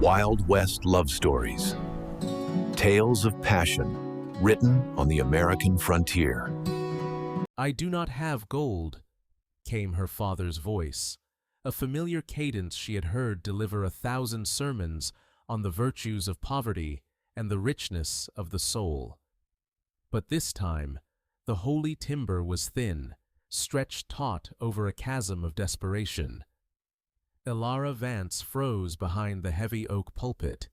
Wild West love stories. Tales of passion, written on the American frontier. "I do not have gold," came her father's voice, a familiar cadence she had heard deliver 1,000 sermons on the virtues of poverty and the richness of the soul. But this time, the holy timber was thin, stretched taut over a chasm of desperation. Elara Vance froze behind the heavy oak pulpit,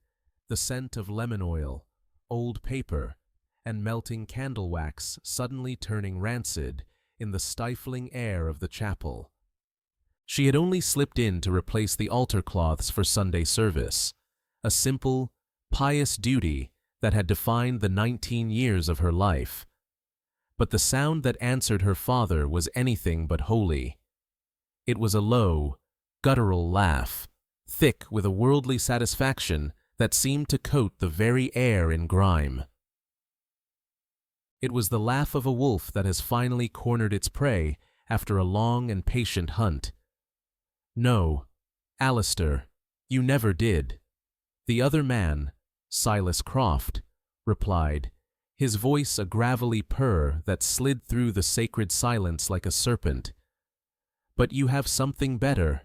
the scent of lemon oil, old paper, and melting candle wax suddenly turning rancid in the stifling air of the chapel. She had only slipped in to replace the altar cloths for Sunday service, a simple, pious duty that had defined the 19 years of her life. But the sound that answered her father was anything but holy. It was a low, guttural laugh, thick with a worldly satisfaction that seemed to coat the very air in grime. It was the laugh of a wolf that has finally cornered its prey after a long and patient hunt. "No, Alistair, you never did," the other man, Silas Croft, replied, his voice a gravelly purr that slid through the sacred silence like a serpent. "But you have something better.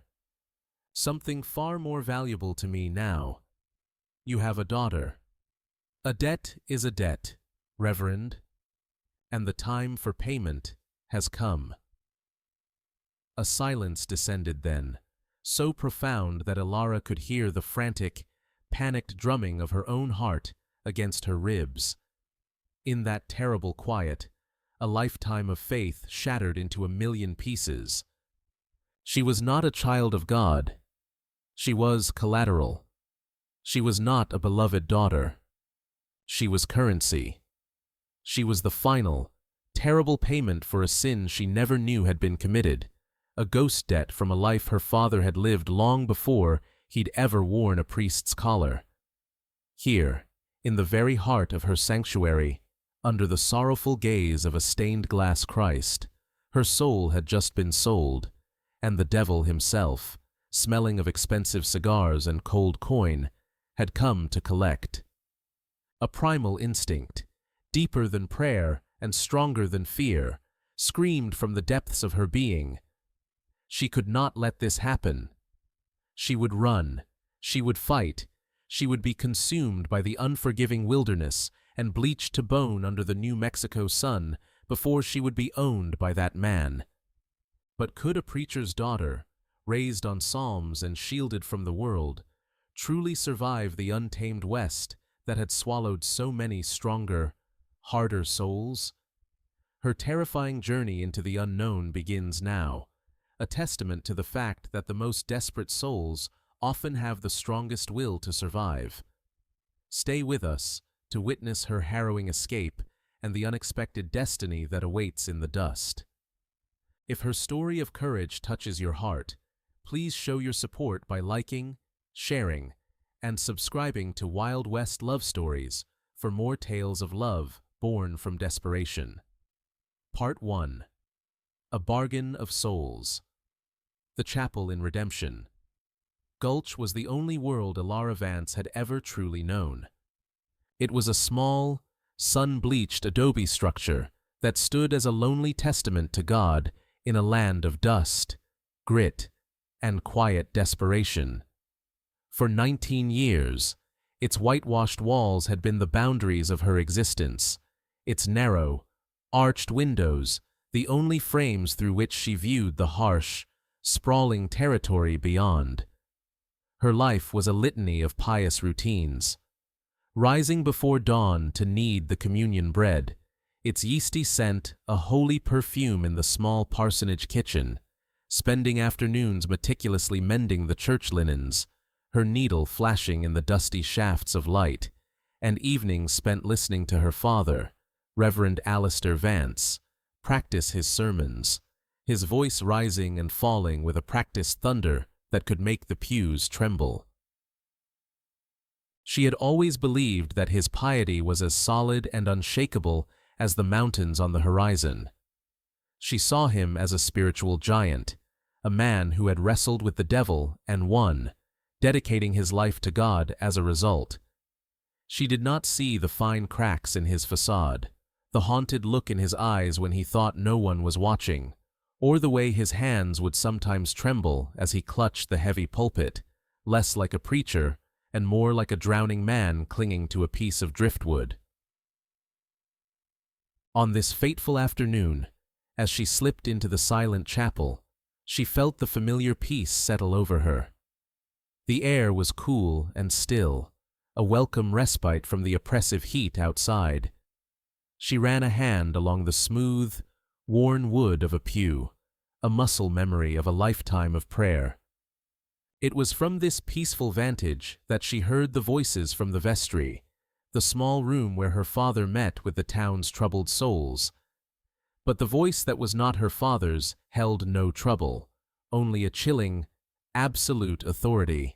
Something far more valuable to me now. You have a daughter. A debt is a debt, Reverend, and the time for payment has come." A silence descended then, so profound that Elara could hear the frantic, panicked drumming of her own heart against her ribs. In that terrible quiet, a lifetime of faith shattered into a million pieces. She was not a child of God. She was collateral. She was not a beloved daughter. She was currency. She was the final, terrible payment for a sin she never knew had been committed, a ghost debt from a life her father had lived long before he'd ever worn a priest's collar. Here, in the very heart of her sanctuary, under the sorrowful gaze of a stained-glass Christ, her soul had just been sold, and the devil himself, smelling of expensive cigars and cold coin, had come to collect. A primal instinct, deeper than prayer and stronger than fear, screamed from the depths of her being. She could not let this happen. She would run, she would fight, she would be consumed by the unforgiving wilderness and bleached to bone under the New Mexico sun before she would be owned by that man. But could a preacher's daughter, raised on psalms and shielded from the world, truly survive the untamed West that had swallowed so many stronger, harder souls? Her terrifying journey into the unknown begins now, a testament to the fact that the most desperate souls often have the strongest will to survive. Stay with us to witness her harrowing escape and the unexpected destiny that awaits in the dust. If her story of courage touches your heart, please show your support by liking, sharing, and subscribing to Wild West Love Stories for more tales of love born from desperation. Part 1. A Bargain of Souls. The Chapel in Redemption. Gulch was the only world Elara Vance had ever truly known. It was a small, sun-bleached adobe structure that stood as a lonely testament to God in a land of dust, grit, and quiet desperation. For 19 years, its whitewashed walls had been the boundaries of her existence, its narrow, arched windows the only frames through which she viewed the harsh, sprawling territory beyond. Her life was a litany of pious routines. Rising before dawn to knead the communion bread, its yeasty scent a holy perfume in the small parsonage kitchen, spending afternoons meticulously mending the church linens, her needle flashing in the dusty shafts of light, and evenings spent listening to her father, Reverend Alistair Vance, practice his sermons, his voice rising and falling with a practiced thunder that could make the pews tremble. She had always believed that his piety was as solid and unshakable as the mountains on the horizon. She saw him as a spiritual giant, a man who had wrestled with the devil and won, dedicating his life to God as a result. She did not see the fine cracks in his facade, the haunted look in his eyes when he thought no one was watching, or the way his hands would sometimes tremble as he clutched the heavy pulpit, less like a preacher and more like a drowning man clinging to a piece of driftwood. On this fateful afternoon, as she slipped into the silent chapel, she felt the familiar peace settle over her. The air was cool and still, a welcome respite from the oppressive heat outside. She ran a hand along the smooth, worn wood of a pew, a muscle memory of a lifetime of prayer. It was from this peaceful vantage that she heard the voices from the vestry, the small room where her father met with the town's troubled souls. But the voice that was not her father's held no trouble, only a chilling, absolute authority.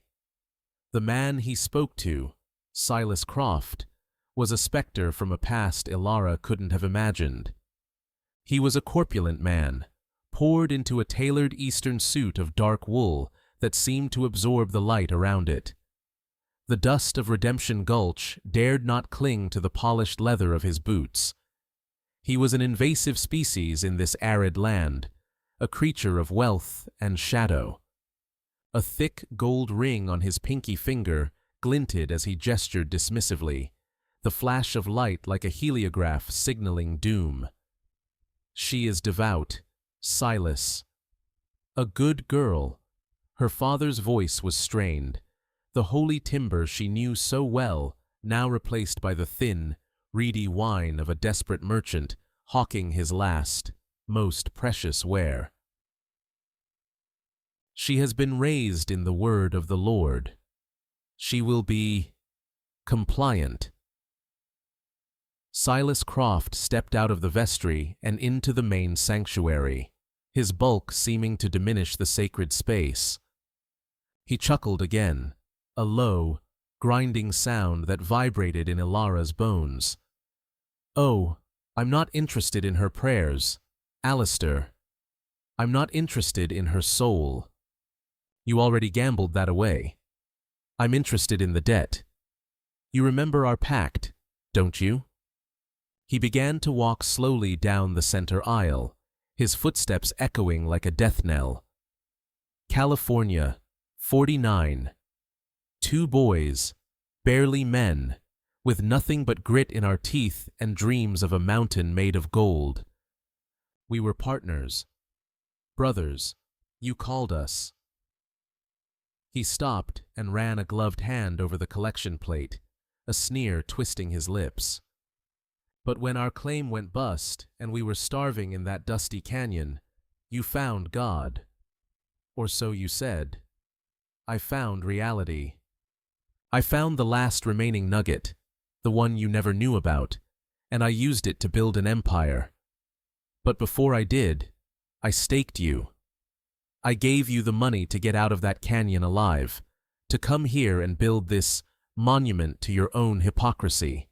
The man he spoke to, Silas Croft, was a specter from a past Elara couldn't have imagined. He was a corpulent man, poured into a tailored eastern suit of dark wool that seemed to absorb the light around it. The dust of Redemption Gulch dared not cling to the polished leather of his boots. He was an invasive species in this arid land, a creature of wealth and shadow. A thick gold ring on his pinky finger glinted as he gestured dismissively, the flash of light like a heliograph signaling doom. She is devout, Silas. A good girl. Her father's voice was strained, the holy timbre she knew so well now replaced by the thin, reedy whine of a desperate merchant hawking his last, most precious ware. She has been raised in the word of the Lord. She will be compliant. Silas Croft stepped out of the vestry and into the main sanctuary, his bulk seeming to diminish the sacred space. He chuckled again, a low, grinding sound that vibrated in Elara's bones. "Oh, I'm not interested in her prayers, Alistair. I'm not interested in her soul. You already gambled that away. I'm interested in the debt. You remember our pact, don't you?" He began to walk slowly down the center aisle, his footsteps echoing like a death knell. California, 49. 2 boys, barely men, with nothing but grit in our teeth and dreams of a mountain made of gold. We were partners. Brothers, you called us. He stopped and ran a gloved hand over the collection plate, a sneer twisting his lips. But when our claim went bust and we were starving in that dusty canyon, you found God. Or so you said. I found reality. I found the last remaining nugget, the one you never knew about, and I used it to build an empire. But before I did, I staked you. I gave you the money to get out of that canyon alive, to come here and build this monument to your own hypocrisy.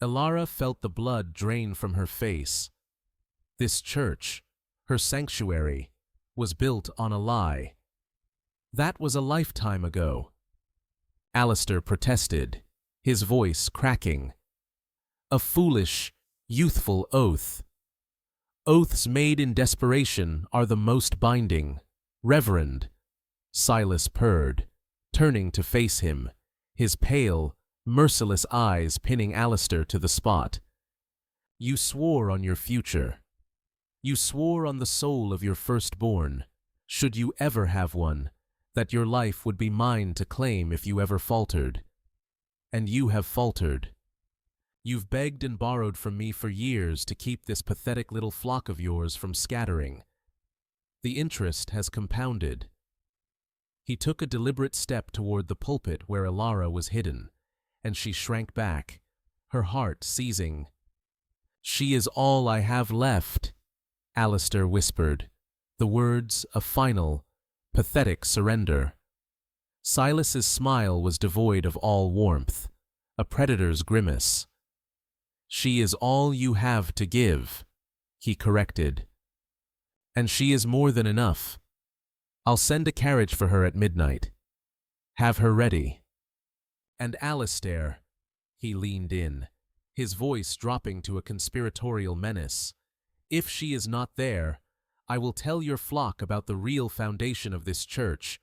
Elara felt the blood drain from her face. This church, her sanctuary, was built on a lie. That was a lifetime ago. Alistair protested, his voice cracking. A foolish, youthful oath. Oaths made in desperation are the most binding. Reverend, Silas purred, turning to face him, his pale, merciless eyes pinning Alistair to the spot. You swore on your future. You swore on the soul of your firstborn, should you ever have one, that your life would be mine to claim if you ever faltered. And you have faltered. You've begged and borrowed from me for years to keep this pathetic little flock of yours from scattering. The interest has compounded. He took a deliberate step toward the pulpit where Elara was hidden, and she shrank back, her heart seizing. She is all I have left, Alistair whispered, the words a final, pathetic surrender. Silas's smile was devoid of all warmth, a predator's grimace. She is all you have to give, he corrected. And she is more than enough. I'll send a carriage for her at midnight. Have her ready. And Alistair, he leaned in, his voice dropping to a conspiratorial menace. If she is not there, I will tell your flock about the real foundation of this church.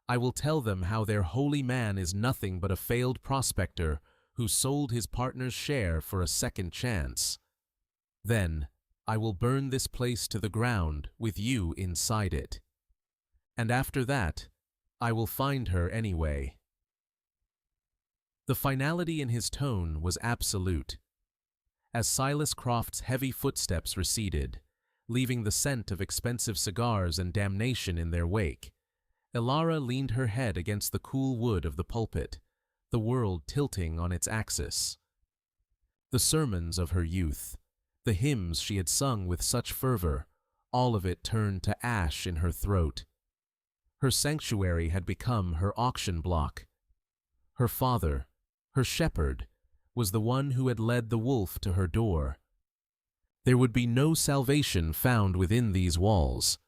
I will tell them how their holy man is nothing but a failed prospector who sold his partner's share for a second chance. Then, I will burn this place to the ground with you inside it. And after that, I will find her anyway. The finality in his tone was absolute. As Silas Croft's heavy footsteps receded, leaving the scent of expensive cigars and damnation in their wake, Elara leaned her head against the cool wood of the pulpit, the world tilting on its axis. The sermons of her youth, the hymns she had sung with such fervor, all of it turned to ash in her throat. Her sanctuary had become her auction block. Her father, her shepherd, was the one who had led the wolf to her door. There would be no salvation found within these walls.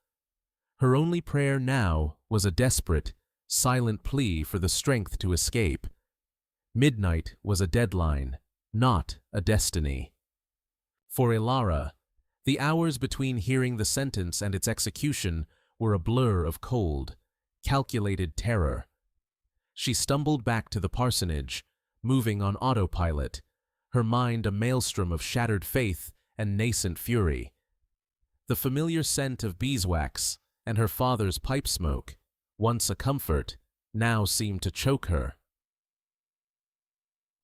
Her only prayer now was a desperate, silent plea for the strength to escape. Midnight was a deadline, not a destiny. For Elara, the hours between hearing the sentence and its execution were a blur of cold, calculated terror. She stumbled back to the parsonage, moving on autopilot, her mind a maelstrom of shattered faith and nascent fury. The familiar scent of beeswax and her father's pipe smoke, once a comfort, now seemed to choke her.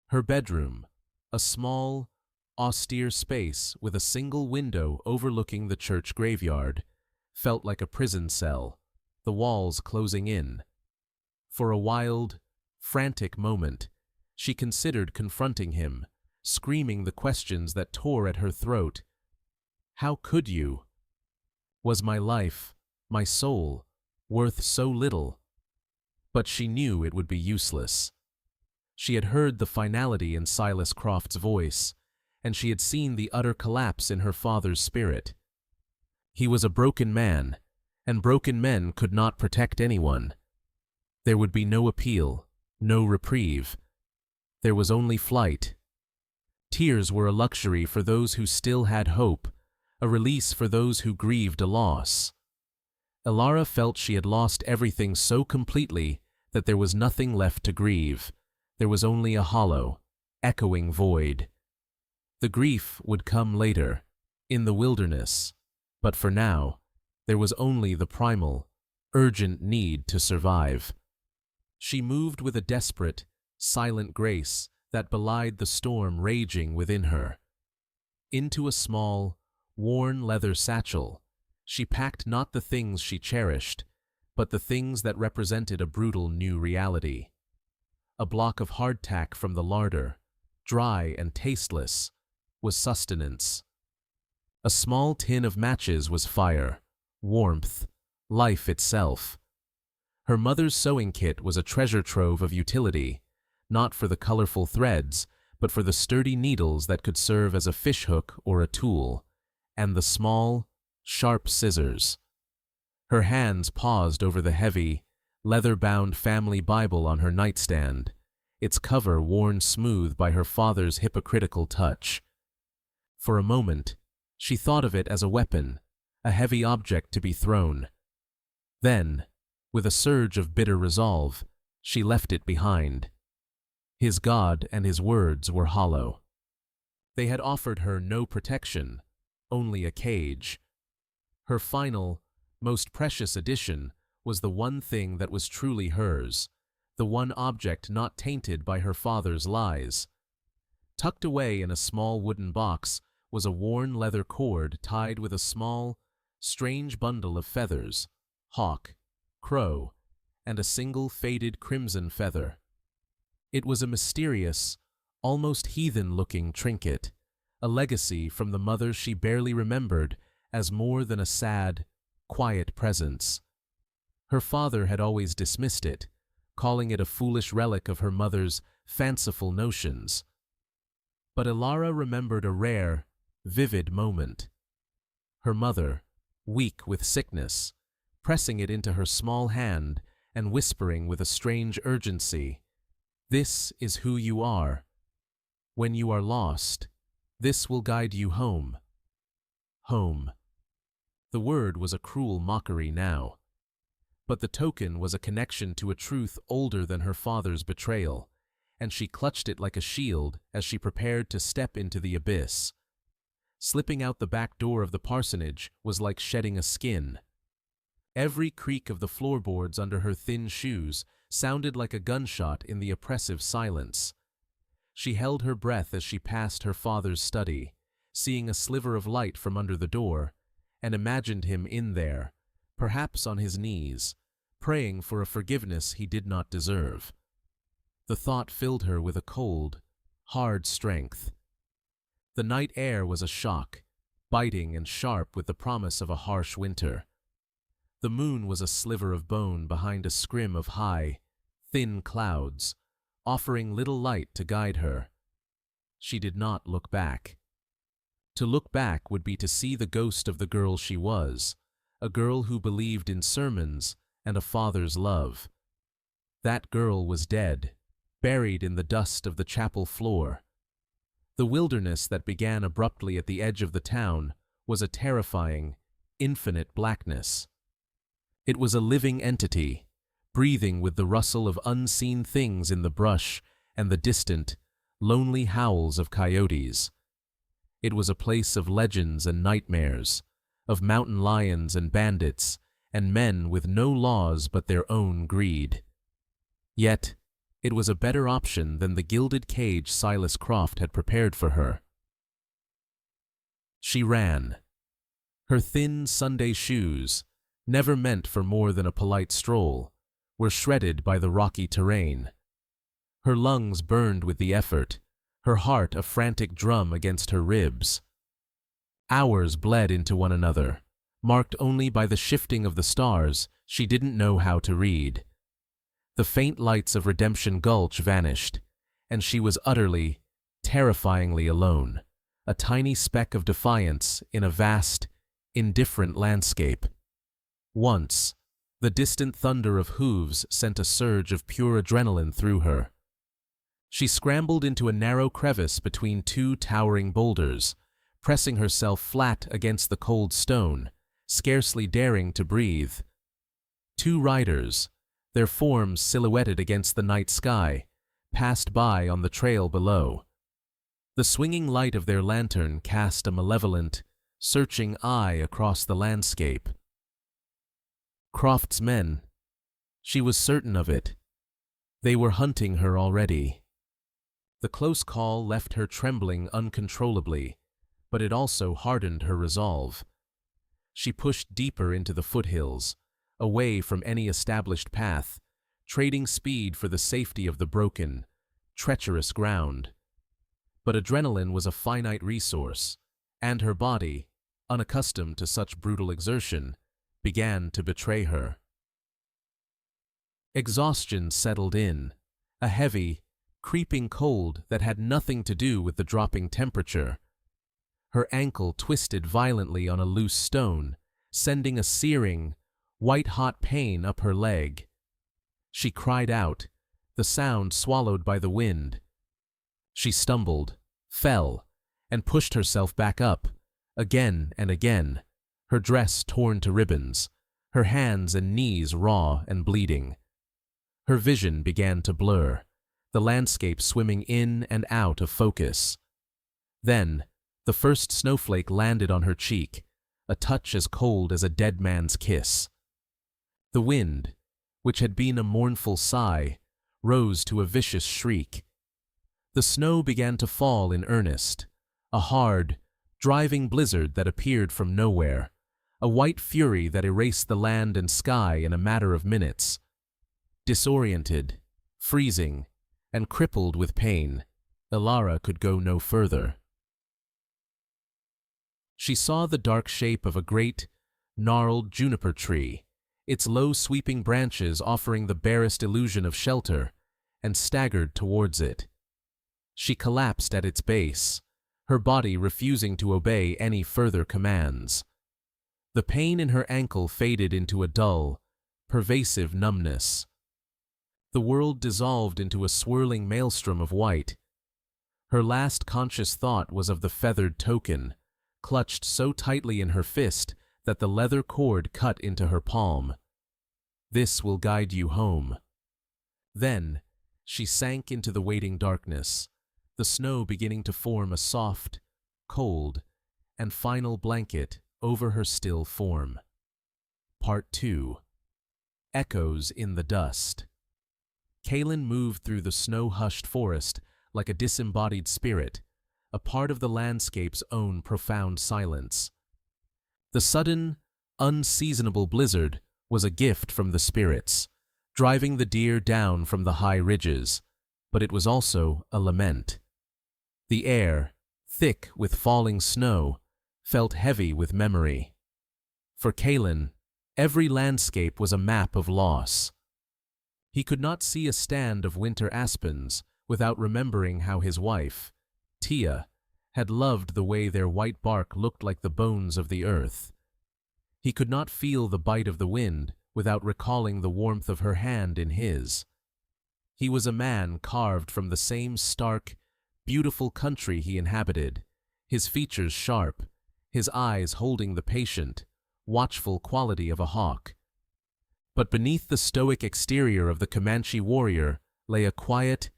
Her bedroom, a small, austere space with a single window overlooking the church graveyard, felt like a prison cell, the walls closing in. For a wild, frantic moment, she considered confronting him, screaming the questions that tore at her throat. How could you? Was my life, my soul, worth so little? But she knew it would be useless. She had heard the finality in Silas Croft's voice, and she had seen the utter collapse in her father's spirit. He was a broken man, and broken men could not protect anyone. There would be no appeal, no reprieve. There was only flight. Tears were a luxury for those who still had hope, a release for those who grieved a loss. Elara felt she had lost everything so completely that there was nothing left to grieve. There was only a hollow, echoing void. The grief would come later, in the wilderness, but for now, there was only the primal, urgent need to survive. She moved with a desperate, silent grace that belied the storm raging within her. Into a small, worn leather satchel, she packed not the things she cherished, but the things that represented a brutal new reality. A block of hardtack from the larder, dry and tasteless, was sustenance. A small tin of matches was fire, warmth, life itself. Her mother's sewing kit was a treasure trove of utility, not for the colorful threads, but for the sturdy needles that could serve as a fishhook or a tool, and the small, sharp scissors. Her hands paused over the heavy, leather-bound family Bible on her nightstand, its cover worn smooth by her father's hypocritical touch. For a moment, she thought of it as a weapon, a heavy object to be thrown. Then, with a surge of bitter resolve, she left it behind. His God and his words were hollow. They had offered her no protection, only a cage. Her final, most precious addition was the one thing that was truly hers, the one object not tainted by her father's lies. Tucked away in a small wooden box was a worn leather cord tied with a small, strange bundle of feathers, hawk, crow, and a single faded crimson feather. It was a mysterious, almost heathen-looking trinket, a legacy from the mother she barely remembered as more than a sad, quiet presence. Her father had always dismissed it, calling it a foolish relic of her mother's fanciful notions. But Elara remembered a rare, vivid moment. Her mother, weak with sickness, pressing it into her small hand and whispering with a strange urgency, "This is who you are. When you are lost, this will guide you home." Home. The word was a cruel mockery now. But the token was a connection to a truth older than her father's betrayal, and she clutched it like a shield as she prepared to step into the abyss. Slipping out the back door of the parsonage was like shedding a skin. Every creak of the floorboards under her thin shoes sounded like a gunshot in the oppressive silence. She held her breath as she passed her father's study, seeing a sliver of light from under the door, and imagined him in there, perhaps on his knees, praying for a forgiveness he did not deserve. The thought filled her with a cold, hard strength. The night air was a shock, biting and sharp with the promise of a harsh winter. The moon was a sliver of bone behind a scrim of high, thin clouds, offering little light to guide her. She did not look back. To look back would be to see the ghost of the girl she was, a girl who believed in sermons and a father's love. That girl was dead, buried in the dust of the chapel floor. The wilderness that began abruptly at the edge of the town was a terrifying, infinite blackness. It was a living entity, breathing with the rustle of unseen things in the brush and the distant, lonely howls of coyotes. It was a place of legends and nightmares, of mountain lions and bandits, and men with no laws but their own greed. Yet, it was a better option than the gilded cage Silas Croft had prepared for her. She ran. Her thin Sunday shoes, never meant for more than a polite stroll, were shredded by the rocky terrain. Her lungs burned with the effort, her heart a frantic drum against her ribs. Hours bled into one another, marked only by the shifting of the stars she didn't know how to read. The faint lights of Redemption Gulch vanished, and she was utterly, terrifyingly alone, a tiny speck of defiance in a vast, indifferent landscape. Once, the distant thunder of hooves sent a surge of pure adrenaline through her. She scrambled into a narrow crevice between two towering boulders, pressing herself flat against the cold stone, scarcely daring to breathe. Two riders, their forms silhouetted against the night sky, passed by on the trail below. The swinging light of their lantern cast a malevolent, searching eye across the landscape. Croft's men. She was certain of it. They were hunting her already. The close call left her trembling uncontrollably, but it also hardened her resolve. She pushed deeper into the foothills, away from any established path, trading speed for the safety of the broken, treacherous ground. But adrenaline was a finite resource, and her body, unaccustomed to such brutal exertion, began to betray her. Exhaustion settled in, a heavy, creeping cold that had nothing to do with the dropping temperature. Her ankle twisted violently on a loose stone, sending a searing, white-hot pain up her leg. She cried out, the sound swallowed by the wind. She stumbled, fell, and pushed herself back up, again and again, her dress torn to ribbons, her hands and knees raw and bleeding. Her vision began to blur, the landscape swimming in and out of focus. Then, the first snowflake landed on her cheek, a touch as cold as a dead man's kiss. The wind, which had been a mournful sigh, rose to a vicious shriek. The snow began to fall in earnest, a hard, driving blizzard that appeared from nowhere, a white fury that erased the land and sky in a matter of minutes. Disoriented, freezing, and crippled with pain, Elara could go no further. She saw the dark shape of a great, gnarled juniper tree, its low sweeping branches offering the barest illusion of shelter, and staggered towards it. She collapsed at its base, her body refusing to obey any further commands. The pain in her ankle faded into a dull, pervasive numbness. The world dissolved into a swirling maelstrom of white. Her last conscious thought was of the feathered token, clutched so tightly in her fist that the leather cord cut into her palm. This will guide you home. Then, she sank into the waiting darkness, the snow beginning to form a soft, cold, and final blanket over her still form. Part 2. Echoes in the dust. Kaelen moved through the snow-hushed forest like a disembodied spirit, a part of the landscape's own profound silence. The sudden, unseasonable blizzard was a gift from the spirits, driving the deer down from the high ridges, but it was also a lament. The air, thick with falling snow, felt heavy with memory. For Kaelen, every landscape was a map of loss. He could not see a stand of winter aspens without remembering how his wife, Tia, had loved the way their white bark looked like the bones of the earth. He could not feel the bite of the wind without recalling the warmth of her hand in his. He was a man carved from the same stark, beautiful country he inhabited, his features sharp, his eyes holding the patient, watchful quality of a hawk. But beneath the stoic exterior of the Comanche warrior lay a quiet,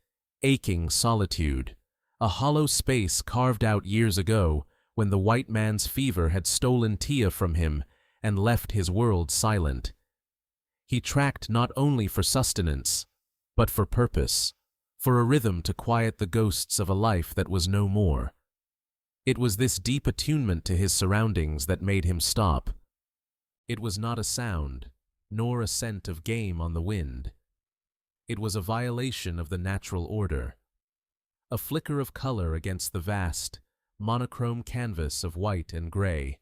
aching solitude, a hollow space carved out years ago when the white man's fever had stolen Tia from him and left his world silent. He tracked not only for sustenance, but for purpose, for a rhythm to quiet the ghosts of a life that was no more. It was this deep attunement to his surroundings that made him stop. It was not a sound, nor a scent of game on the wind. It was a violation of the natural order. A flicker of color against the vast, monochrome canvas of white and gray,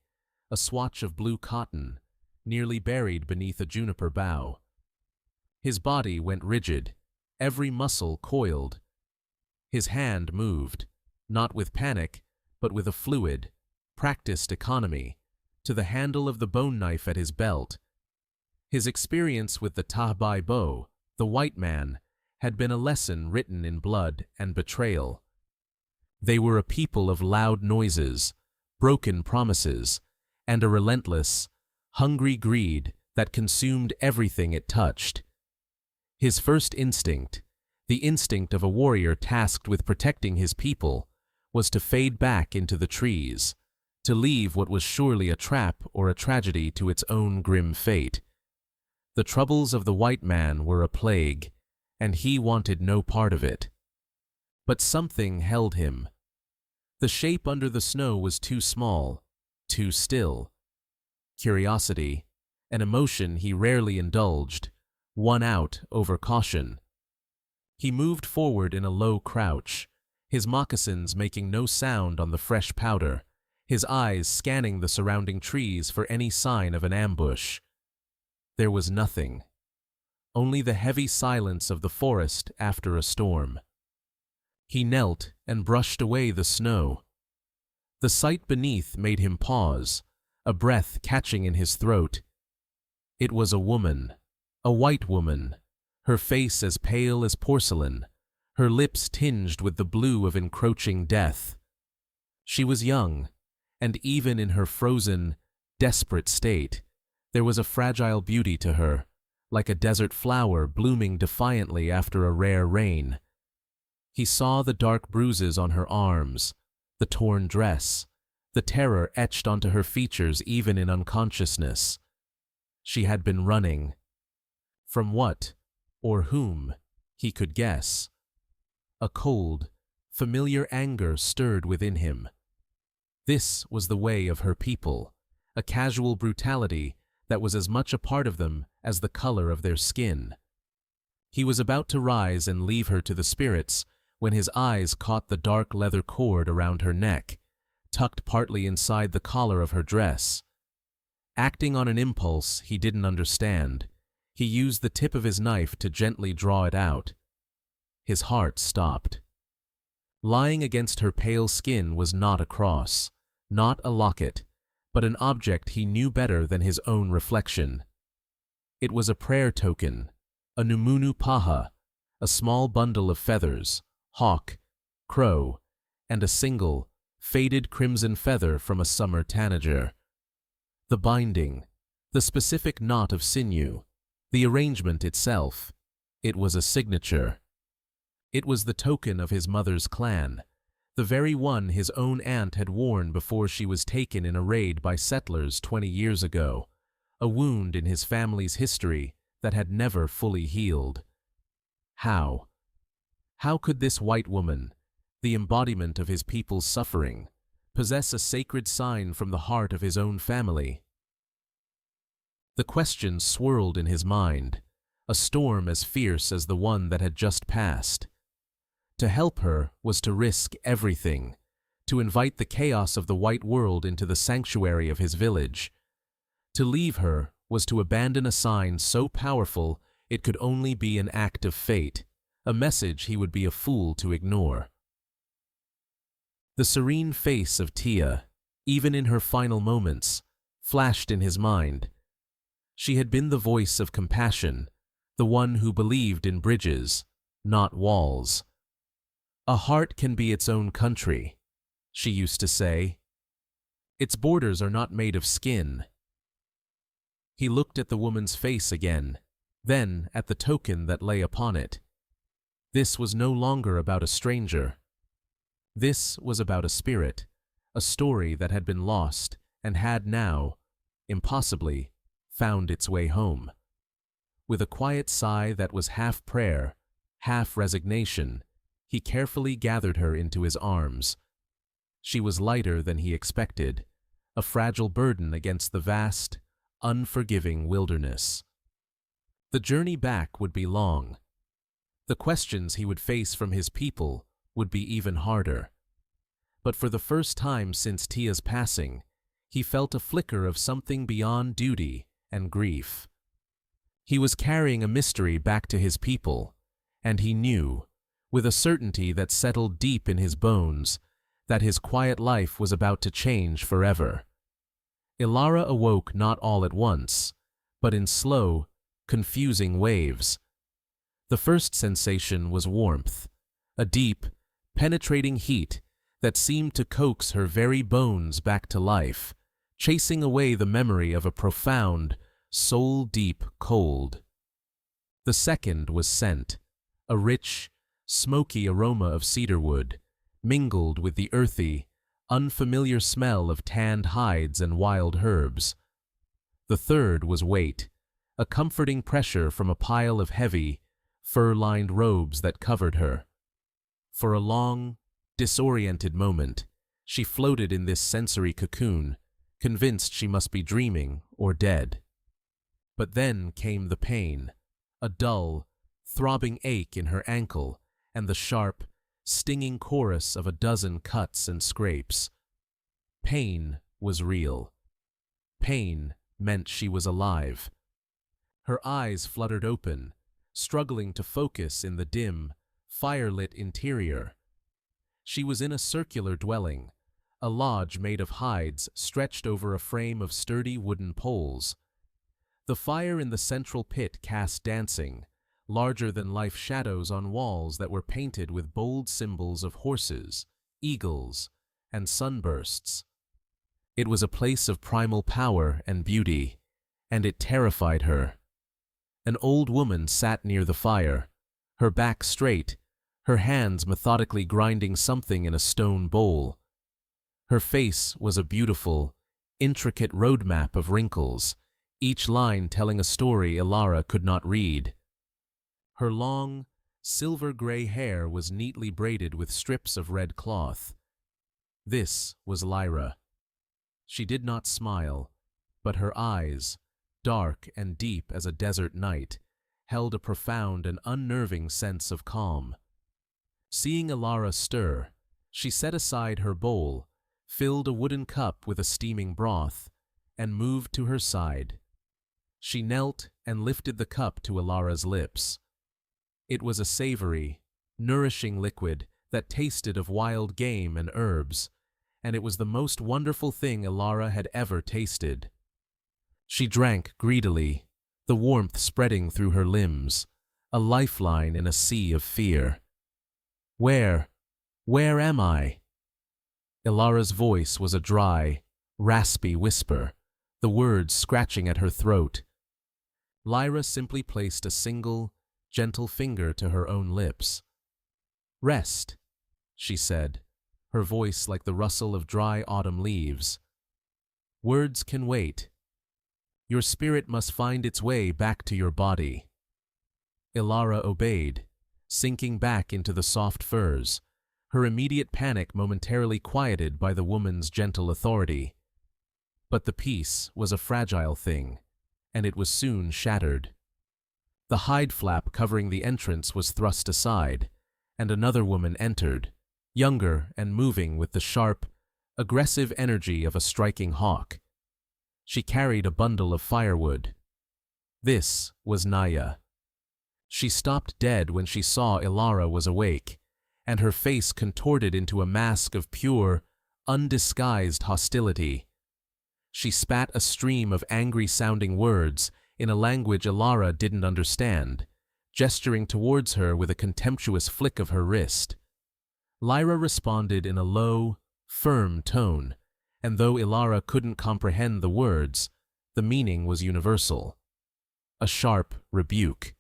a swatch of blue cotton, nearly buried beneath a juniper bough. His body went rigid, every muscle coiled. His hand moved, not with panic, but with a fluid, practiced economy, to the handle of the bone knife at his belt. His experience with the Tahbai bow, the white man, had been a lesson written in blood and betrayal. They were a people of loud noises, broken promises, and a relentless, hungry greed that consumed everything it touched. His first instinct, the instinct of a warrior tasked with protecting his people, was to fade back into the trees, to leave what was surely a trap or a tragedy to its own grim fate. The troubles of the white man were a plague, and he wanted no part of it. But something held him. The shape under the snow was too small, too still. Curiosity, an emotion he rarely indulged, won out over caution. He moved forward in a low crouch, his moccasins making no sound on the fresh powder, his eyes scanning the surrounding trees for any sign of an ambush. There was nothing. Only the heavy silence of the forest after a storm. He knelt and brushed away the snow. The sight beneath made him pause, a breath catching in his throat. It was a woman, a white woman, her face as pale as porcelain, her lips tinged with the blue of encroaching death. She was young, and even in her frozen, desperate state, there was a fragile beauty to her, like a desert flower blooming defiantly after a rare rain. He saw the dark bruises on her arms, the torn dress, the terror etched onto her features even in unconsciousness. She had been running. From what, or whom, he could guess. A cold, familiar anger stirred within him. This was the way of her people, a casual brutality that was as much a part of them as the color of their skin. He was about to rise and leave her to the spirits when his eyes caught the dark leather cord around her neck, tucked partly inside the collar of her dress. Acting on an impulse he didn't understand, he used the tip of his knife to gently draw it out. His heart stopped. Lying against her pale skin was not a cross, not a locket, but an object he knew better than his own reflection. It was a prayer token, a numunu paha, a small bundle of feathers, hawk, crow, and a single, faded crimson feather from a summer tanager. The binding, the specific knot of sinew, the arrangement itself, it was a signature. It was the token of his mother's clan, the very one his own aunt had worn before she was taken in a raid by settlers 20 years ago, a wound in his family's history that had never fully healed. How? How could this white woman, the embodiment of his people's suffering, possess a sacred sign from the heart of his own family? The question swirled in his mind, a storm as fierce as the one that had just passed. To help her was to risk everything, to invite the chaos of the white world into the sanctuary of his village. To leave her was to abandon a sign so powerful it could only be an act of fate, a message he would be a fool to ignore. The serene face of Tia, even in her final moments, flashed in his mind. She had been the voice of compassion, the one who believed in bridges, not walls. A heart can be its own country, she used to say. Its borders are not made of skin. He looked at the woman's face again, then at the token that lay upon it. This was no longer about a stranger. This was about a spirit, a story that had been lost and had now, impossibly, found its way home. With a quiet sigh that was half prayer, half resignation, he carefully gathered her into his arms. She was lighter than he expected, a fragile burden against the vast, unforgiving wilderness. The journey back would be long. The questions he would face from his people would be even harder. But for the first time since Tia's passing, he felt a flicker of something beyond duty and grief. He was carrying a mystery back to his people, and he knew, with a certainty that settled deep in his bones, that his quiet life was about to change forever. Elara awoke not all at once, but in slow, confusing waves. The first sensation was warmth, a deep, penetrating heat that seemed to coax her very bones back to life, chasing away the memory of a profound, soul-deep cold. The second was scent, a rich, smoky aroma of cedarwood, mingled with the earthy, unfamiliar smell of tanned hides and wild herbs. The third was weight, a comforting pressure from a pile of heavy, fur-lined robes that covered her. For a long, disoriented moment, she floated in this sensory cocoon, convinced she must be dreaming or dead. But then came the pain, a dull, throbbing ache in her ankle, and the sharp, stinging chorus of a dozen cuts and scrapes. Pain was real. Pain meant she was alive. Her eyes fluttered open, struggling to focus in the dim, fire-lit interior. She was in a circular dwelling, a lodge made of hides stretched over a frame of sturdy wooden poles. The fire in the central pit cast dancing, larger-than-life shadows on walls that were painted with bold symbols of horses, eagles, and sunbursts. It was a place of primal power and beauty, and it terrified her. An old woman sat near the fire, her back straight, her hands methodically grinding something in a stone bowl. Her face was a beautiful, intricate roadmap of wrinkles, each line telling a story Elara could not read. Her long, silver-gray hair was neatly braided with strips of red cloth. This was Lyra. She did not smile, but her eyes, dark and deep as a desert night, held a profound and unnerving sense of calm. Seeing Elara stir, she set aside her bowl, filled a wooden cup with a steaming broth, and moved to her side. She knelt and lifted the cup to Elara's lips. It was a savory, nourishing liquid that tasted of wild game and herbs, and it was the most wonderful thing Elara had ever tasted. She drank greedily, the warmth spreading through her limbs, a lifeline in a sea of fear. Where am I? Elara's voice was a dry, raspy whisper, the words scratching at her throat. Lyra simply placed a single, gentle finger to her own lips. Rest, she said, her voice like the rustle of dry autumn leaves. Words can wait. Your spirit must find its way back to your body. Elara obeyed, sinking back into the soft furs, her immediate panic momentarily quieted by the woman's gentle authority. But the peace was a fragile thing, and it was soon shattered. The hide flap covering the entrance was thrust aside, and another woman entered, younger and moving with the sharp, aggressive energy of a striking hawk. She carried a bundle of firewood. This was Naya. She stopped dead when she saw Elara was awake, and her face contorted into a mask of pure, undisguised hostility. She spat a stream of angry-sounding words in a language Elara didn't understand, gesturing towards her with a contemptuous flick of her wrist. Lyra responded in a low, firm tone, and though Elara couldn't comprehend the words, the meaning was universal. A sharp rebuke.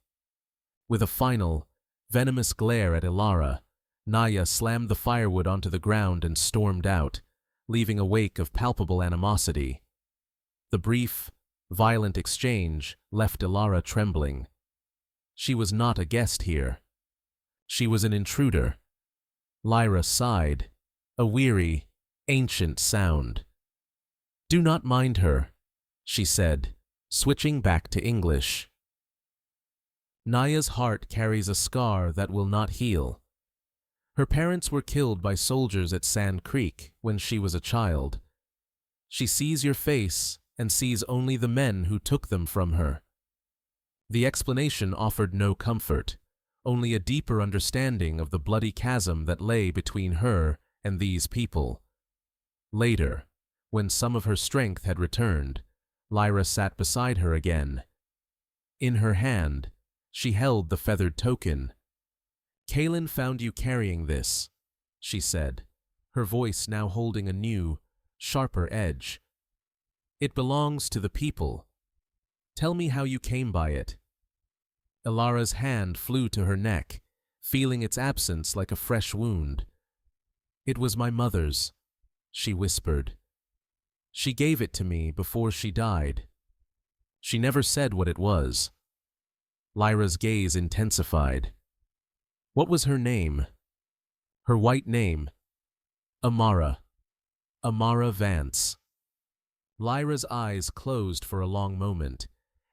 With a final, venomous glare at Elara, Naya slammed the firewood onto the ground and stormed out, leaving a wake of palpable animosity. The brief, violent exchange left Elara trembling. She was not a guest here. She was an intruder. Lyra sighed, a weary, ancient sound. "Do not mind her," she said, switching back to English. Naya's heart carries a scar that will not heal. Her parents were killed by soldiers at Sand Creek when she was a child. She sees your face and sees only the men who took them from her. The explanation offered no comfort, only a deeper understanding of the bloody chasm that lay between her and these people. Later, when some of her strength had returned, Lyra sat beside her again. In her hand, she held the feathered token. "Kaelen found you carrying this," she said, her voice now holding a new, sharper edge. "It belongs to the people. Tell me how you came by it." Elara's hand flew to her neck, feeling its absence like a fresh wound. "It was my mother's," she whispered. "She gave it to me before she died. She never said what it was." Lyra's gaze intensified. "What was her name?" "Her white name. Elara. Elara Vance." Lyra's eyes closed for a long moment,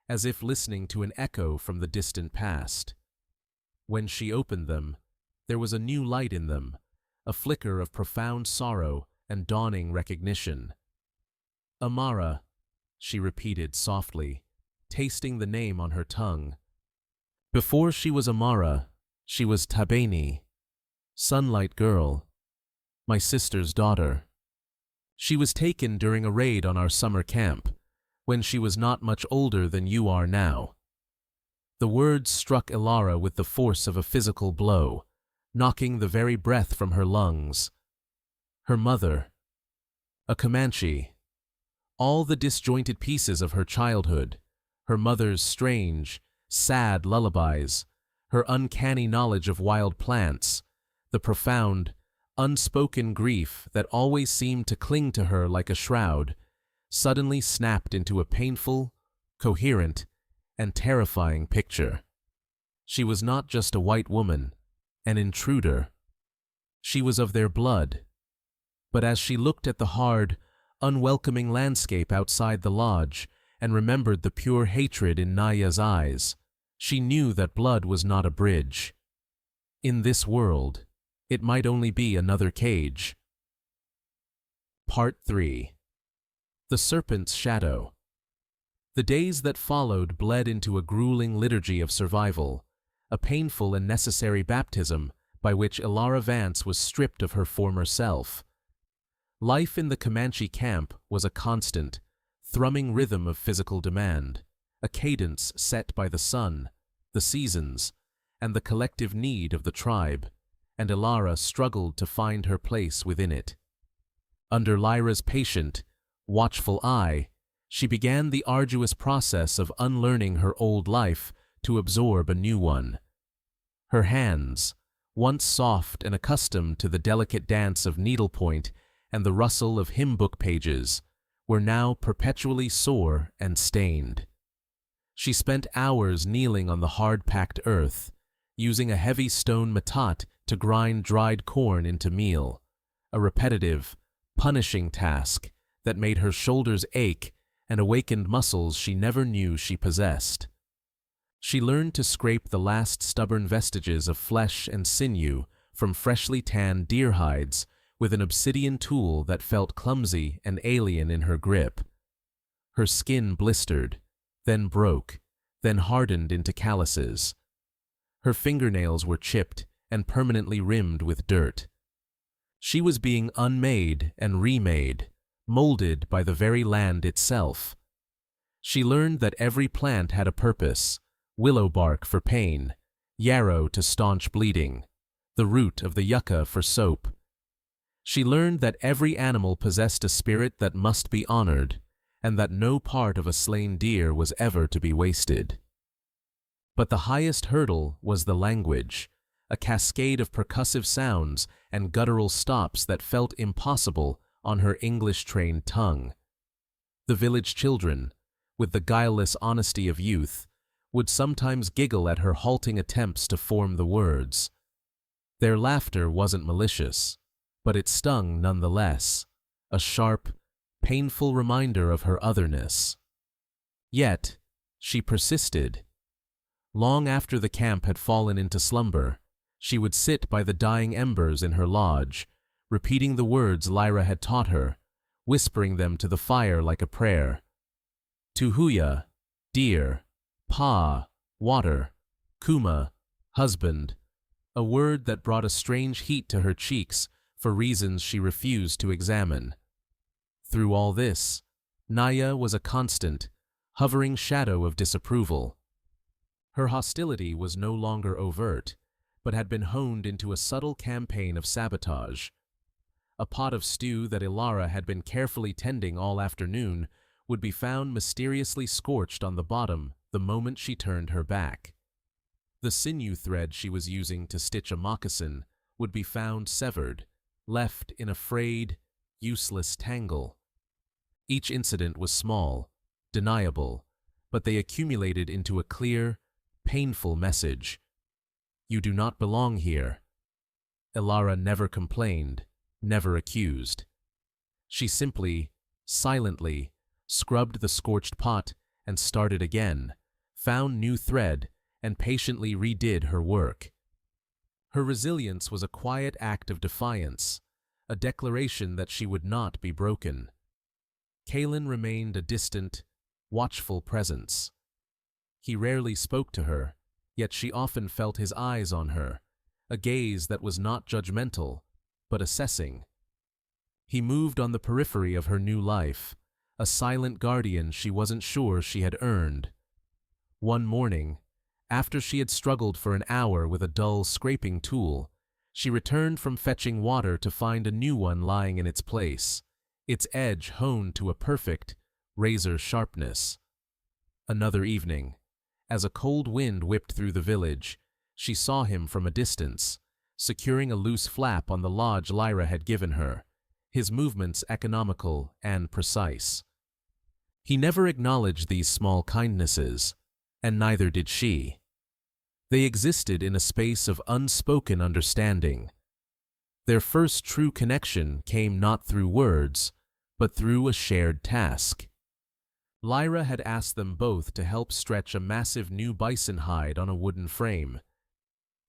as if listening to an echo from the distant past. When she opened them, there was a new light in them, a flicker of profound sorrow and dawning recognition. "Elara," she repeated softly, tasting the name on her tongue. "Before she was Elara, she was Tabeni, Sunlight Girl, my sister's daughter. She was taken during a raid on our summer camp, when she was not much older than you are now." The words struck Elara with the force of a physical blow, knocking the very breath from her lungs. Her mother, a Comanche, all the disjointed pieces of her childhood, her mother's strange, sad lullabies, her uncanny knowledge of wild plants, the profound, unspoken grief that always seemed to cling to her like a shroud, suddenly snapped into a painful, coherent, and terrifying picture. She was not just a white woman, an intruder. She was of their blood. But as she looked at the hard, unwelcoming landscape outside the lodge and remembered the pure hatred in Naya's eyes, she knew that blood was not a bridge. In this world, it might only be another cage. Part 3. The Serpent's Shadow. The days that followed bled into a grueling liturgy of survival, a painful and necessary baptism by which Elara Vance was stripped of her former self. Life in the Comanche camp was a constant, thrumming rhythm of physical demand, a cadence set by the sun, the seasons, and the collective need of the tribe, and Elara struggled to find her place within it. Under Lyra's patient, watchful eye, she began the arduous process of unlearning her old life to absorb a new one. Her hands, once soft and accustomed to the delicate dance of needlepoint and the rustle of hymn book pages, were now perpetually sore and stained. She spent hours kneeling on the hard-packed earth, using a heavy stone matat to grind dried corn into meal, a repetitive, punishing task that made her shoulders ache and awakened muscles she never knew she possessed. She learned to scrape the last stubborn vestiges of flesh and sinew from freshly tanned deer hides with an obsidian tool that felt clumsy and alien in her grip. Her skin blistered, then broke, then hardened into calluses. Her fingernails were chipped and permanently rimmed with dirt. She was being unmade and remade, molded by the very land itself. She learned that every plant had a purpose: willow bark for pain, yarrow to staunch bleeding, the root of the yucca for soap. She learned that every animal possessed a spirit that must be honored, and that no part of a slain deer was ever to be wasted. But the highest hurdle was the language, a cascade of percussive sounds and guttural stops that felt impossible on her English-trained tongue. The village children, with the guileless honesty of youth, would sometimes giggle at her halting attempts to form the words. Their laughter wasn't malicious, but it stung nonetheless, a sharp, painful reminder of her otherness. Yet, she persisted. Long after the camp had fallen into slumber, she would sit by the dying embers in her lodge, repeating the words Lyra had taught her, whispering them to the fire like a prayer. Tuhuya, deer; pa, water; kuma, husband, a word that brought a strange heat to her cheeks for reasons she refused to examine. Through all this, Naya was a constant, hovering shadow of disapproval. Her hostility was no longer overt, but had been honed into a subtle campaign of sabotage. A pot of stew that Elara had been carefully tending all afternoon would be found mysteriously scorched on the bottom the moment she turned her back. The sinew thread she was using to stitch a moccasin would be found severed, left in a frayed, useless tangle. Each incident was small, deniable, but they accumulated into a clear, painful message. You do not belong here. Elara never complained, never accused. She simply, silently, scrubbed the scorched pot and started again, found new thread, and patiently redid her work. Her resilience was a quiet act of defiance, a declaration that she would not be broken. Kaelen remained a distant, watchful presence. He rarely spoke to her, yet she often felt his eyes on her, a gaze that was not judgmental, but assessing. He moved on the periphery of her new life, a silent guardian she wasn't sure she had earned. One morning, after she had struggled for an hour with a dull scraping tool, she returned from fetching water to find a new one lying in its place, its edge honed to a perfect, razor sharpness. Another evening, as a cold wind whipped through the village, she saw him from a distance, securing a loose flap on the lodge Lyra had given her, his movements economical and precise. He never acknowledged these small kindnesses, and neither did she. They existed in a space of unspoken understanding. Their first true connection came not through words, but through a shared task. Lyra had asked them both to help stretch a massive new bison hide on a wooden frame.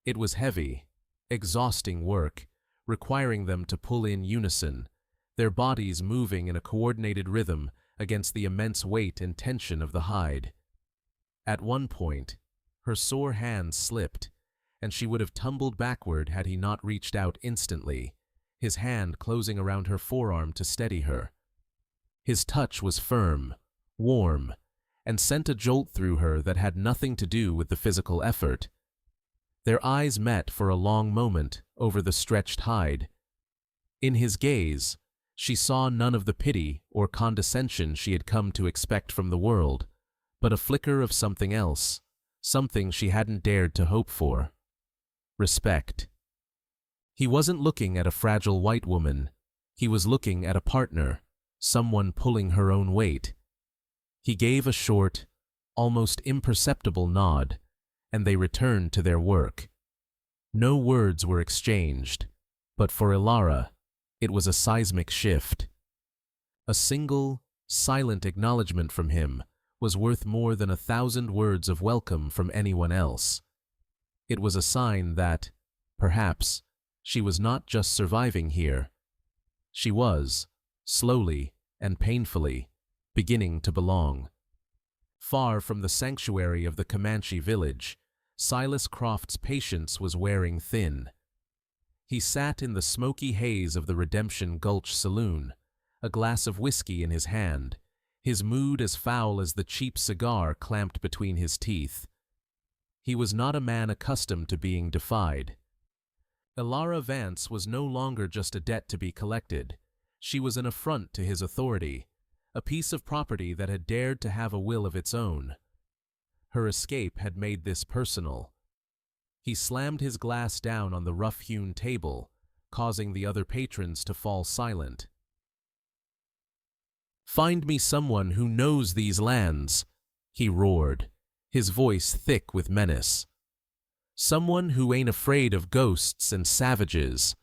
It was heavy, exhausting work, requiring them to pull in unison, their bodies moving in a coordinated rhythm against the immense weight and tension of the hide. At one point, her sore hands slipped, and she would have tumbled backward had he not reached out instantly, his hand closing around her forearm to steady her. His touch was firm, warm, and sent a jolt through her that had nothing to do with the physical effort. Their eyes met for a long moment over the stretched hide. In his gaze, she saw none of the pity or condescension she had come to expect from the world, but a flicker of something else, something she hadn't dared to hope for. Respect. He wasn't looking at a fragile white woman. He was looking at a partner, someone pulling her own weight. He gave a short, almost imperceptible nod, and they returned to their work. No words were exchanged, but for Elara, it was a seismic shift. A single, silent acknowledgement from him was worth more than 1,000 words of welcome from anyone else. It was a sign that, perhaps, she was not just surviving here. She was, slowly and painfully, beginning to belong. Far from the sanctuary of the Comanche village, Silas Croft's patience was wearing thin. He sat in the smoky haze of the Redemption Gulch saloon, a glass of whiskey in his hand, his mood as foul as the cheap cigar clamped between his teeth. He was not a man accustomed to being defied. Elara Vance was no longer just a debt to be collected. She was an affront to his authority, a piece of property that had dared to have a will of its own. Her escape had made this personal. He slammed his glass down on the rough-hewn table, causing the other patrons to fall silent. "Find me someone who knows these lands," he roared, his voice thick with menace. "Someone who ain't afraid of ghosts and savages."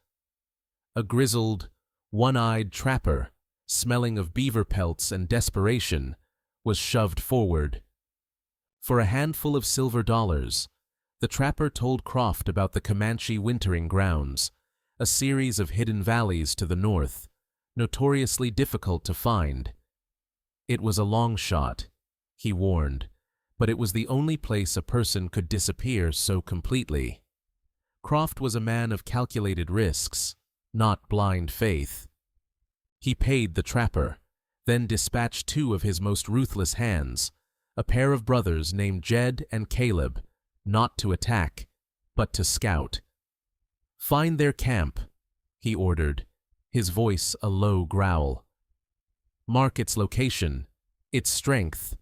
A grizzled, one-eyed trapper, smelling of beaver pelts and desperation, was shoved forward. For a handful of silver dollars, the trapper told Croft about the Comanche wintering grounds, a series of hidden valleys to the north, notoriously difficult to find. It was a long shot, he warned, but it was the only place a person could disappear so completely. Croft was a man of calculated risks, not blind faith. He paid the trapper, then dispatched 2 of his most ruthless hands, a pair of brothers named Jed and Caleb, not to attack, but to scout. "Find their camp," he ordered, his voice a low growl. "Mark its location, its strength.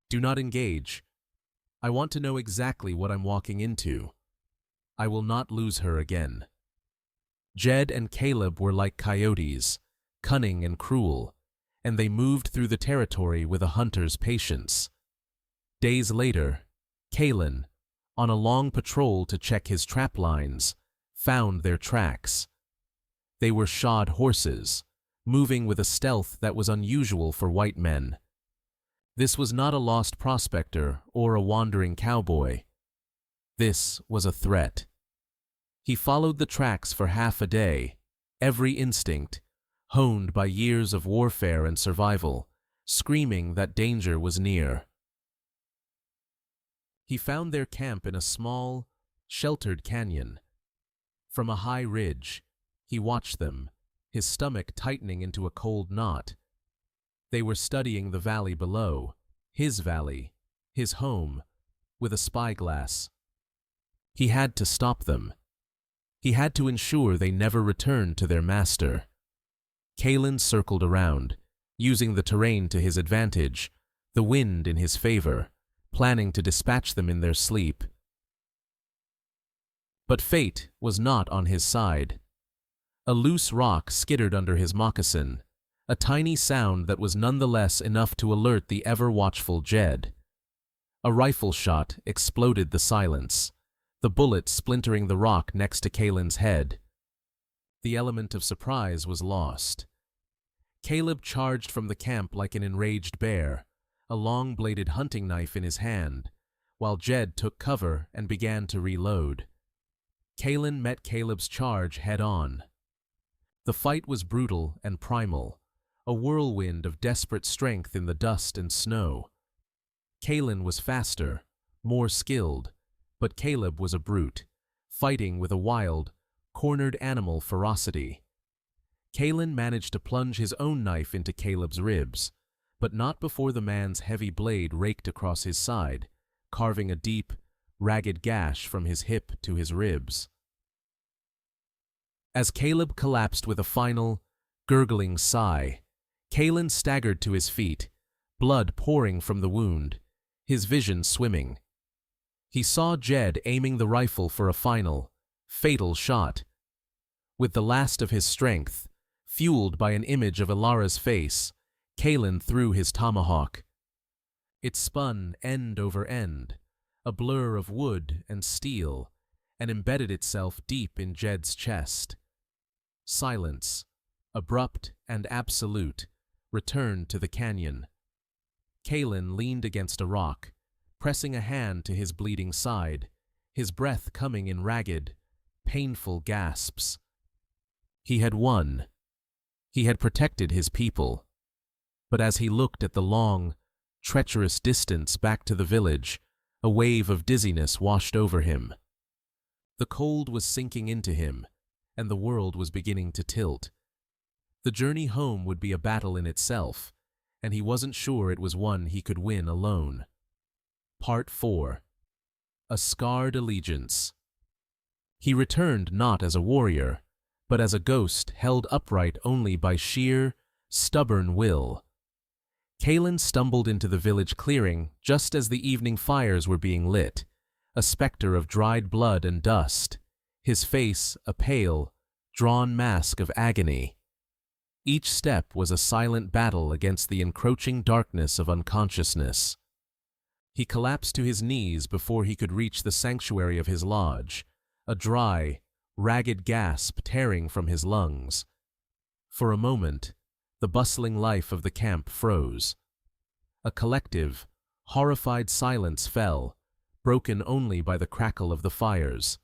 Do not engage. I want to know exactly what I'm walking into. I will not lose her again." Jed and Caleb were like coyotes, cunning and cruel, and they moved through the territory with a hunter's patience. Days later, Kaelen, on a long patrol to check his trap lines, found their tracks. They were shod horses, moving with a stealth that was unusual for white men. This was not a lost prospector or a wandering cowboy. This was a threat. He followed the tracks for half a day, every instinct, honed by years of warfare and survival, screaming that danger was near. He found their camp in a small, sheltered canyon. From a high ridge, he watched them, his stomach tightening into a cold knot. They were studying the valley below, his valley, his home, with a spyglass. He had to stop them. He had to ensure they never returned to their master. Kaelen circled around, using the terrain to his advantage, the wind in his favor, planning to dispatch them in their sleep. But fate was not on his side. A loose rock skittered under his moccasin, a tiny sound that was nonetheless enough to alert the ever-watchful Jed. A rifle shot exploded the silence, the bullet splintering the rock next to Kaelen's head. The element of surprise was lost. Caleb charged from the camp like an enraged bear, a long-bladed hunting knife in his hand, while Jed took cover and began to reload. Kaelen met Caleb's charge head-on. The fight was brutal and primal, a whirlwind of desperate strength in the dust and snow. Kaelen was faster, more skilled, but Caleb was a brute, fighting with a wild, cornered animal ferocity. Kaelen managed to plunge his own knife into Caleb's ribs, but not before the man's heavy blade raked across his side, carving a deep, ragged gash from his hip to his ribs. As Caleb collapsed with a final, gurgling sigh, Kaelen staggered to his feet, blood pouring from the wound, his vision swimming. He saw Jed aiming the rifle for a final, fatal shot. With the last of his strength, fueled by an image of Elara's face, Kaelen threw his tomahawk. It spun end over end, a blur of wood and steel, and embedded itself deep in Jed's chest. Silence, abrupt and absolute, returned to the canyon. Kaelen leaned against a rock, pressing a hand to his bleeding side, his breath coming in ragged, painful gasps. He had won. He had protected his people. But as he looked at the long, treacherous distance back to the village, a wave of dizziness washed over him. The cold was sinking into him, and the world was beginning to tilt. The journey home would be a battle in itself, and he wasn't sure it was one he could win alone. Part 4. A Scarred Allegiance. He returned not as a warrior, but as a ghost held upright only by sheer, stubborn will. Kaelen stumbled into the village clearing just as the evening fires were being lit, a specter of dried blood and dust, his face a pale, drawn mask of agony. Each step was a silent battle against the encroaching darkness of unconsciousness. He collapsed to his knees before he could reach the sanctuary of his lodge, a dry, ragged gasp tearing from his lungs. For a moment, the bustling life of the camp froze. A collective, horrified silence fell, broken only by the crackle of the fires.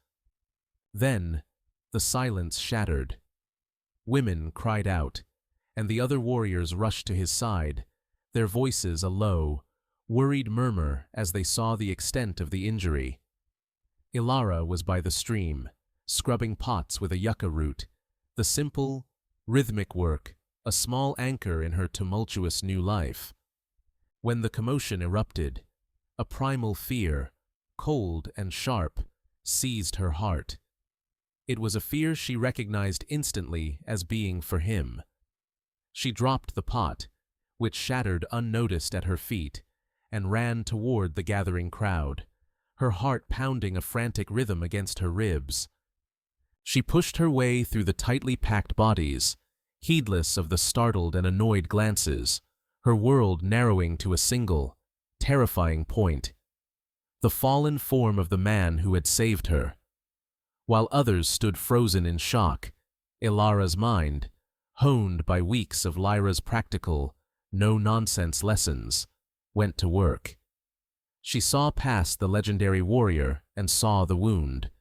Then, the silence shattered. Women cried out, and the other warriors rushed to his side, their voices a low, worried murmur as they saw the extent of the injury. Elara was by the stream, scrubbing pots with a yucca root, the simple, rhythmic work, a small anchor in her tumultuous new life. When the commotion erupted, a primal fear, cold and sharp, seized her heart. It was a fear she recognized instantly as being for him. She dropped the pot, which shattered unnoticed at her feet, and ran toward the gathering crowd, her heart pounding a frantic rhythm against her ribs. She pushed her way through the tightly packed bodies, heedless of the startled and annoyed glances, her world narrowing to a single, terrifying point: the fallen form of the man who had saved her. While others stood frozen in shock, Elara's mind, honed by weeks of Lyra's practical, no-nonsense lessons, went to work. She saw past the legendary warrior and saw the wound.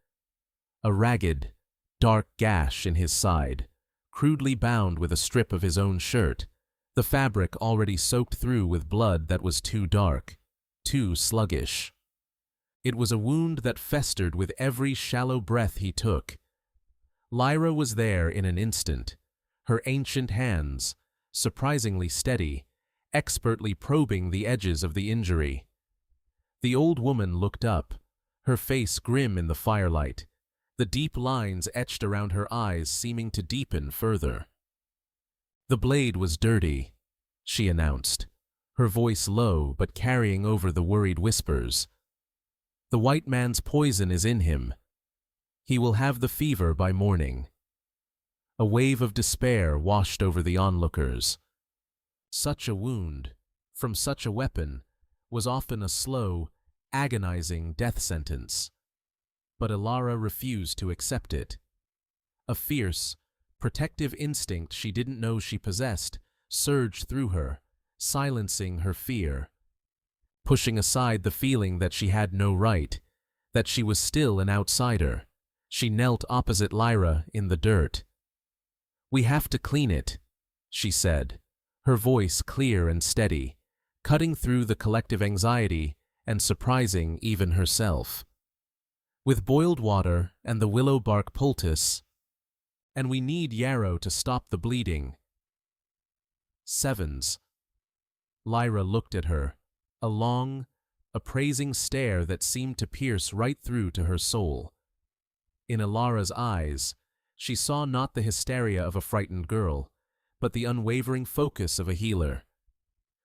A ragged, dark gash in his side, crudely bound with a strip of his own shirt, the fabric already soaked through with blood that was too dark, too sluggish. It was a wound that festered with every shallow breath he took. Lyra was there in an instant, her ancient hands, surprisingly steady, expertly probing the edges of the injury. The old woman looked up, her face grim in the firelight, the deep lines etched around her eyes seeming to deepen further. "The blade was dirty," she announced, her voice low but carrying over the worried whispers. "The white man's poison is in him. He will have the fever by morning." A wave of despair washed over the onlookers. Such a wound, from such a weapon, was often a slow, agonizing death sentence. But Elara refused to accept it. A fierce, protective instinct she didn't know she possessed surged through her, silencing her fear. Pushing aside the feeling that she had no right, that she was still an outsider, she knelt opposite Lyra in the dirt. "We have to clean it," she said, her voice clear and steady, cutting through the collective anxiety and surprising even herself. "With boiled water and the willow bark poultice, and we need yarrow to stop the bleeding." Sevens. Lyra looked at her, a long, appraising stare that seemed to pierce right through to her soul. In Elara's eyes, she saw not the hysteria of a frightened girl, but the unwavering focus of a healer.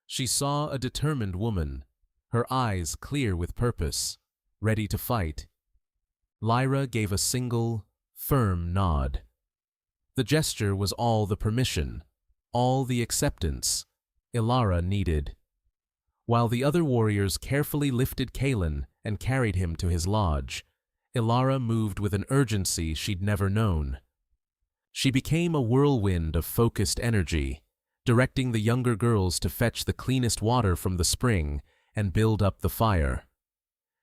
She saw a determined woman, her eyes clear with purpose, ready to fight. Lyra gave a single, firm nod. The gesture was all the permission, all the acceptance Elara needed. While the other warriors carefully lifted Kaelen and carried him to his lodge, Elara moved with an urgency she'd never known. She became a whirlwind of focused energy, directing the younger girls to fetch the cleanest water from the spring and build up the fire.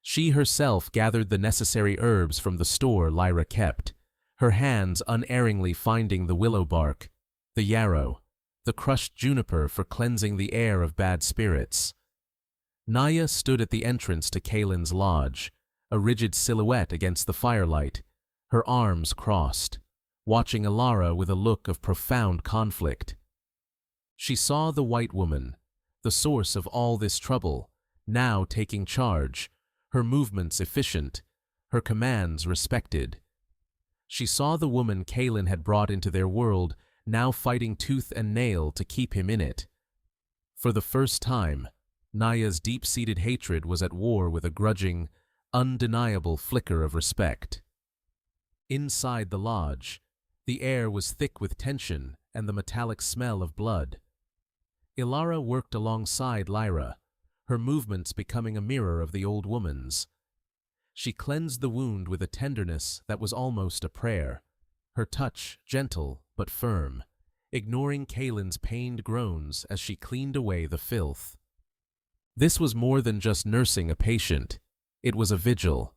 She herself gathered the necessary herbs from the store Lyra kept, her hands unerringly finding the willow bark, the yarrow, the crushed juniper for cleansing the air of bad spirits. Naya stood at the entrance to Kaelen's lodge, a rigid silhouette against the firelight, her arms crossed, watching Elara with a look of profound conflict. She saw the white woman, the source of all this trouble, now taking charge, her movements efficient, her commands respected. She saw the woman Kaelen had brought into their world, now fighting tooth and nail to keep him in it. For the first time, Naya's deep-seated hatred was at war with a grudging, undeniable flicker of respect. Inside the lodge, the air was thick with tension and the metallic smell of blood. Elara worked alongside Lyra, her movements becoming a mirror of the old woman's. She cleansed the wound with a tenderness that was almost a prayer, her touch gentle but firm, ignoring Kaelen's pained groans as she cleaned away the filth. This was more than just nursing a patient, it was a vigil.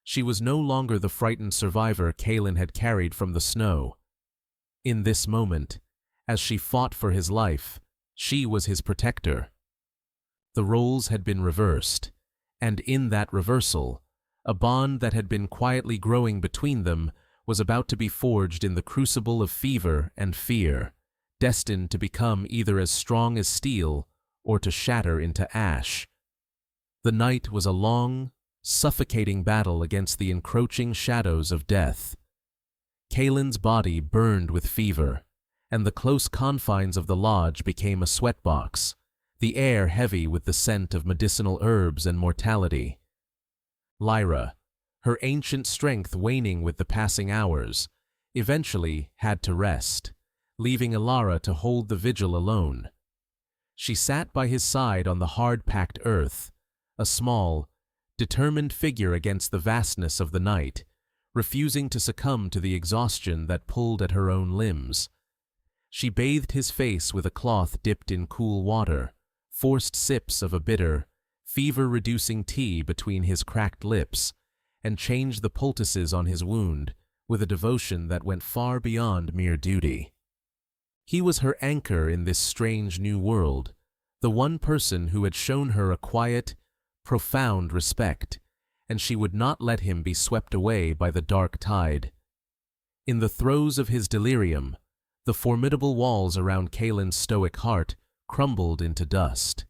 She was no longer the frightened survivor Kaelen had carried from the snow. In this moment, as she fought for his life, she was his protector. The roles had been reversed, and in that reversal, a bond that had been quietly growing between them was about to be forged in the crucible of fever and fear, destined to become either as strong as steel or to shatter into ash. The night was a long, suffocating battle against the encroaching shadows of death. Kaelen's body burned with fever, and the close confines of the lodge became a sweatbox, the air heavy with the scent of medicinal herbs and mortality. Lyra, her ancient strength waning with the passing hours, eventually had to rest, leaving Elara to hold the vigil alone. She sat by his side on the hard-packed earth, a small, determined figure against the vastness of the night, refusing to succumb to the exhaustion that pulled at her own limbs. She bathed his face with a cloth dipped in cool water, forced sips of a bitter, fever-reducing tea between his cracked lips, and changed the poultices on his wound with a devotion that went far beyond mere duty. He was her anchor in this strange new world, the one person who had shown her a quiet, profound respect, and she would not let him be swept away by the dark tide. In the throes of his delirium, the formidable walls around Kaelen's stoic heart crumbled into dust.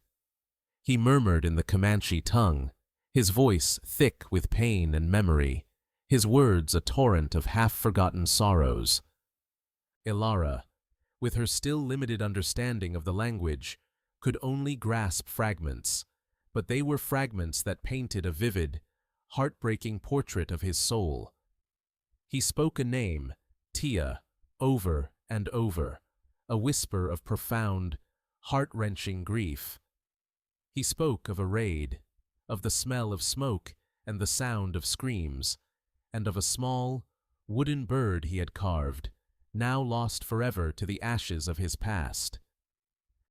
He murmured in the Comanche tongue, his voice thick with pain and memory, his words a torrent of half-forgotten sorrows. Elara, with her still limited understanding of the language, could only grasp fragments, but they were fragments that painted a vivid, heartbreaking portrait of his soul. He spoke a name, Tia, over and over, a whisper of profound, heart-wrenching grief. He spoke of a raid, of the smell of smoke and the sound of screams, and of a small, wooden bird he had carved, now lost forever to the ashes of his past.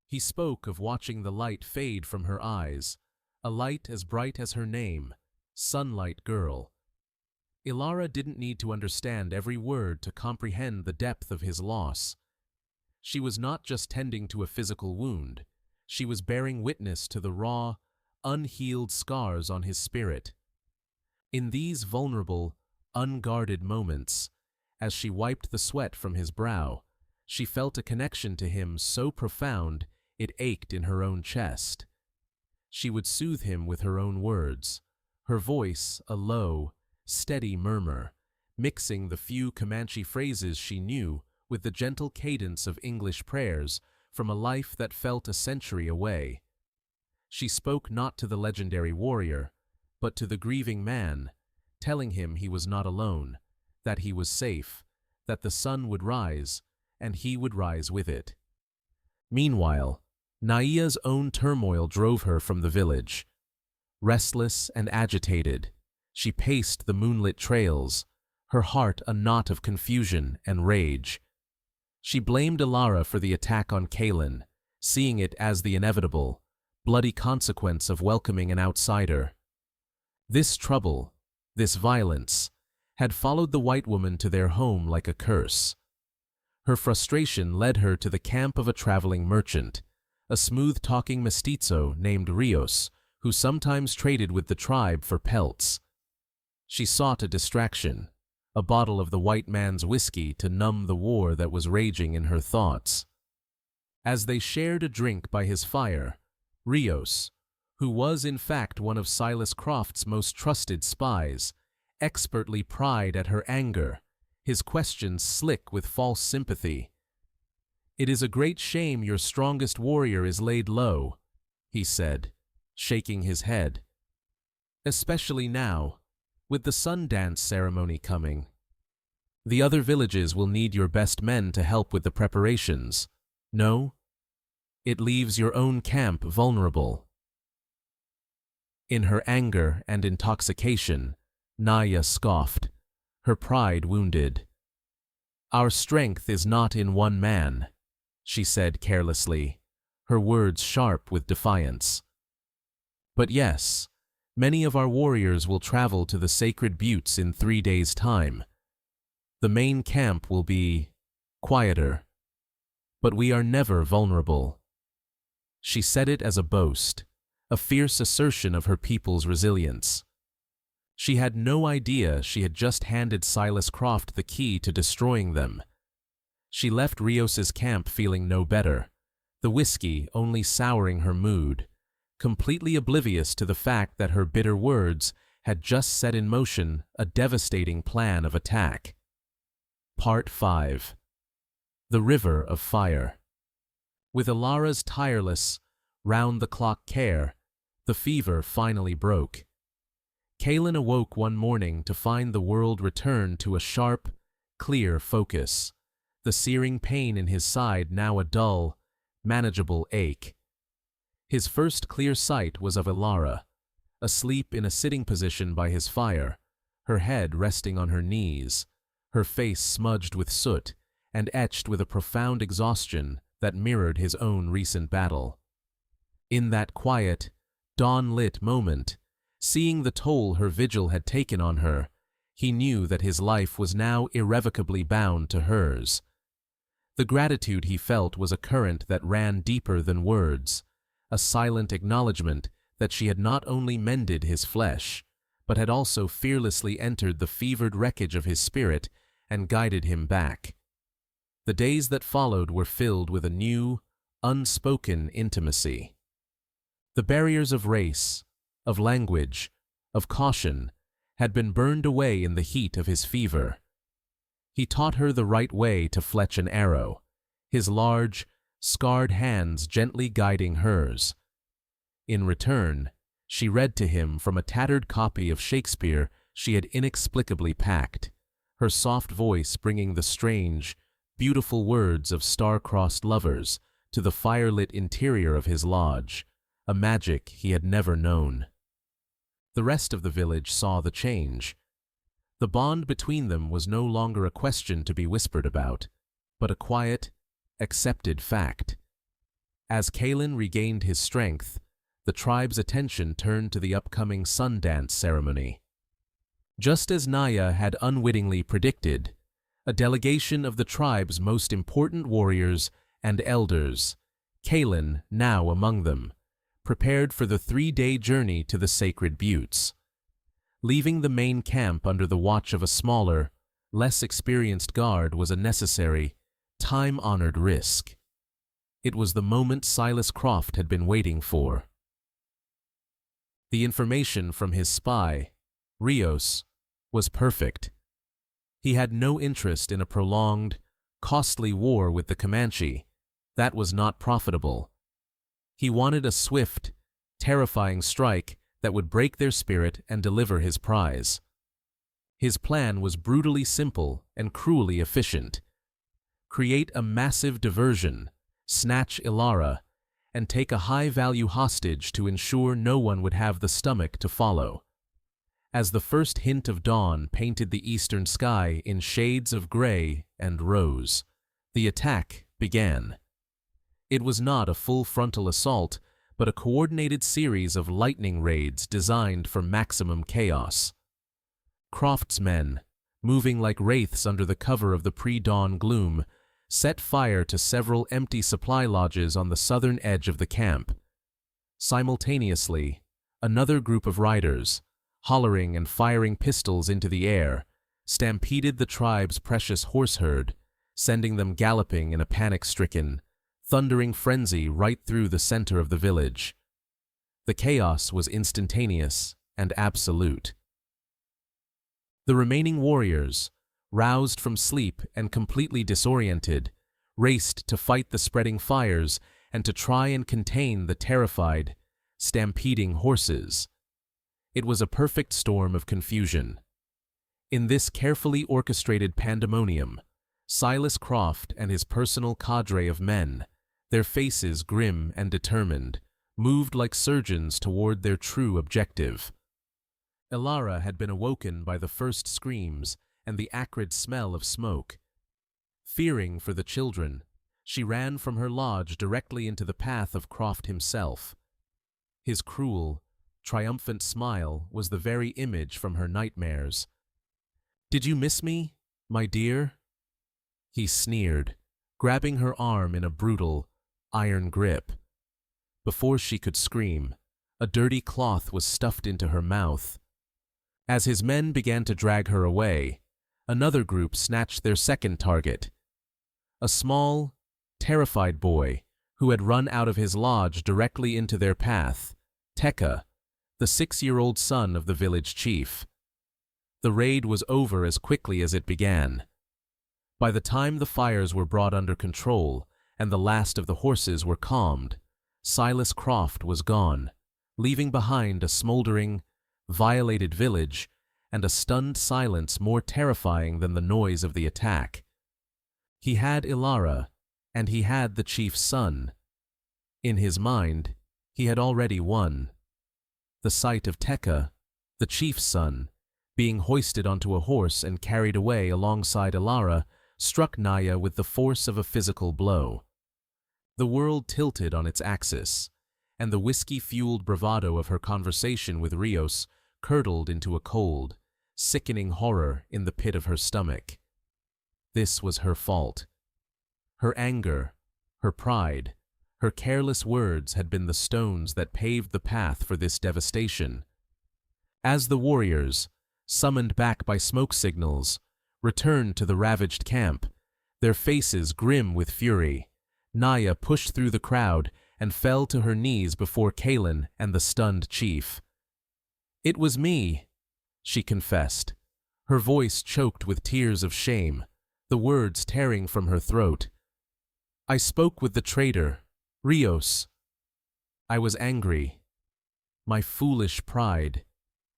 He spoke of watching the light fade from her eyes, a light as bright as her name, Sunlight Girl. Elara didn't need to understand every word to comprehend the depth of his loss. She was not just tending to a physical wound, she was bearing witness to the raw, unhealed scars on his spirit. In these vulnerable, unguarded moments, as she wiped the sweat from his brow, she felt a connection to him so profound It ached in her own chest. She would soothe him with her own words, her voice a low, steady murmur, mixing the few Comanche phrases she knew with the gentle cadence of English prayers from a life that felt a century away. She spoke not to the legendary warrior, but to the grieving man, telling him he was not alone, that he was safe, that the sun would rise, and he would rise with it. Meanwhile, Naia's own turmoil drove her from the village. Restless and agitated, she paced the moonlit trails, her heart a knot of confusion and rage. She blamed Elara for the attack on Kaelen, seeing it as the inevitable, bloody consequence of welcoming an outsider. This trouble, this violence, had followed the white woman to their home like a curse. Her frustration led her to the camp of a traveling merchant, a smooth-talking mestizo named Rios, who sometimes traded with the tribe for pelts. She sought a distraction, a bottle of the white man's whiskey to numb the war that was raging in her thoughts. As they shared a drink by his fire, Rios, who was in fact one of Silas Croft's most trusted spies, expertly pried at her anger, his questions slick with false sympathy. "It is a great shame your strongest warrior is laid low," he said, shaking his head. "Especially now, with the Sundance ceremony coming. The other villages will need your best men to help with the preparations. No? It leaves your own camp vulnerable." In her anger and intoxication, Naia scoffed, her pride wounded. "Our strength is not in one man," she said carelessly, her words sharp with defiance. "But yes, many of our warriors will travel to the sacred buttes in 3 days' time. The main camp will be quieter. But we are never vulnerable." She said it as a boast, a fierce assertion of her people's resilience. She had no idea she had just handed Silas Croft the key to destroying them. She left Rios's camp feeling no better, the whiskey only souring her mood, completely oblivious to the fact that her bitter words had just set in motion a devastating plan of attack. Part 5. The River of Fire. With Elara's tireless, round-the-clock care, the fever finally broke. Kaelen awoke one morning to find the world return to a sharp, clear focus, the searing pain in his side now a dull, manageable ache. His first clear sight was of Elara, asleep in a sitting position by his fire, her head resting on her knees, her face smudged with soot and etched with a profound exhaustion that mirrored his own recent battle. In that quiet, dawn-lit moment, seeing the toll her vigil had taken on her, he knew that his life was now irrevocably bound to hers. The gratitude he felt was a current that ran deeper than words, a silent acknowledgement that she had not only mended his flesh, but had also fearlessly entered the fevered wreckage of his spirit and guided him back. The days that followed were filled with a new, unspoken intimacy. The barriers of race, of language, of caution, had been burned away in the heat of his fever. He taught her the right way to fletch an arrow, his large, scarred hands gently guiding hers. In return, she read to him from a tattered copy of Shakespeare she had inexplicably packed, her soft voice bringing the strange, beautiful words of star-crossed lovers to the fire-lit interior of his lodge, a magic he had never known. The rest of the village saw the change. The bond between them was no longer a question to be whispered about, but a quiet, accepted fact. As Kaelen regained his strength, the tribe's attention turned to the upcoming Sundance ceremony. Just as Naia had unwittingly predicted, a delegation of the tribe's most important warriors and elders, Kaelen now among them, prepared for the 3-day journey to the sacred buttes. Leaving the main camp under the watch of a smaller, less experienced guard was a necessary, time-honored risk. It was the moment Silas Croft had been waiting for. The information from his spy, Rios, was perfect. He had no interest in a prolonged, costly war with the Comanche. That was not profitable. He wanted a swift, terrifying strike that would break their spirit and deliver his prize. His plan was brutally simple and cruelly efficient. Create a massive diversion, snatch Elara, and take a high-value hostage to ensure no one would have the stomach to follow. As the first hint of dawn painted the eastern sky in shades of gray and rose, the attack began. It was not a full frontal assault, but a coordinated series of lightning raids designed for maximum chaos. Croft's men, moving like wraiths under the cover of the pre-dawn gloom, set fire to several empty supply lodges on the southern edge of the camp. Simultaneously, another group of riders, hollering and firing pistols into the air, stampeded the tribe's precious horse herd, sending them galloping in a panic-stricken, thundering frenzy right through the center of the village. The chaos was instantaneous and absolute. The remaining warriors, roused from sleep and completely disoriented, raced to fight the spreading fires and to try and contain the terrified, stampeding horses. It was a perfect storm of confusion. In this carefully orchestrated pandemonium, Silas Croft and his personal cadre of men, their faces grim and determined, moved like surgeons toward their true objective. Elara had been awoken by the first screams and the acrid smell of smoke. Fearing for the children, she ran from her lodge directly into the path of Croft himself. His cruel, triumphant smile was the very image from her nightmares. "Did you miss me, my dear?" He sneered, grabbing her arm in a brutal, iron grip. Before she could scream, a dirty cloth was stuffed into her mouth. As his men began to drag her away, another group snatched their second target. A small, terrified boy who had run out of his lodge directly into their path, Tekka, the 6-year-old son of the village chief. The raid was over as quickly as it began. By the time the fires were brought under control and the last of the horses were calmed, Silas Croft was gone, leaving behind a smoldering, violated village and a stunned silence more terrifying than the noise of the attack. He had Elara, and he had the chief's son. In his mind, he had already won. The sight of Tekka, the chief's son, being hoisted onto a horse and carried away alongside Elara struck Naya with the force of a physical blow. The world tilted on its axis, and the whiskey-fueled bravado of her conversation with Rios curdled into a cold, sickening horror in the pit of her stomach. This was her fault. Her anger, her pride, her careless words had been the stones that paved the path for this devastation. As the warriors, summoned back by smoke signals, returned to the ravaged camp, their faces grim with fury, Naya pushed through the crowd and fell to her knees before Kaelen and the stunned chief. "It was me," she confessed, her voice choked with tears of shame, the words tearing from her throat. "I spoke with the traitor, Rios. I was angry. My foolish pride.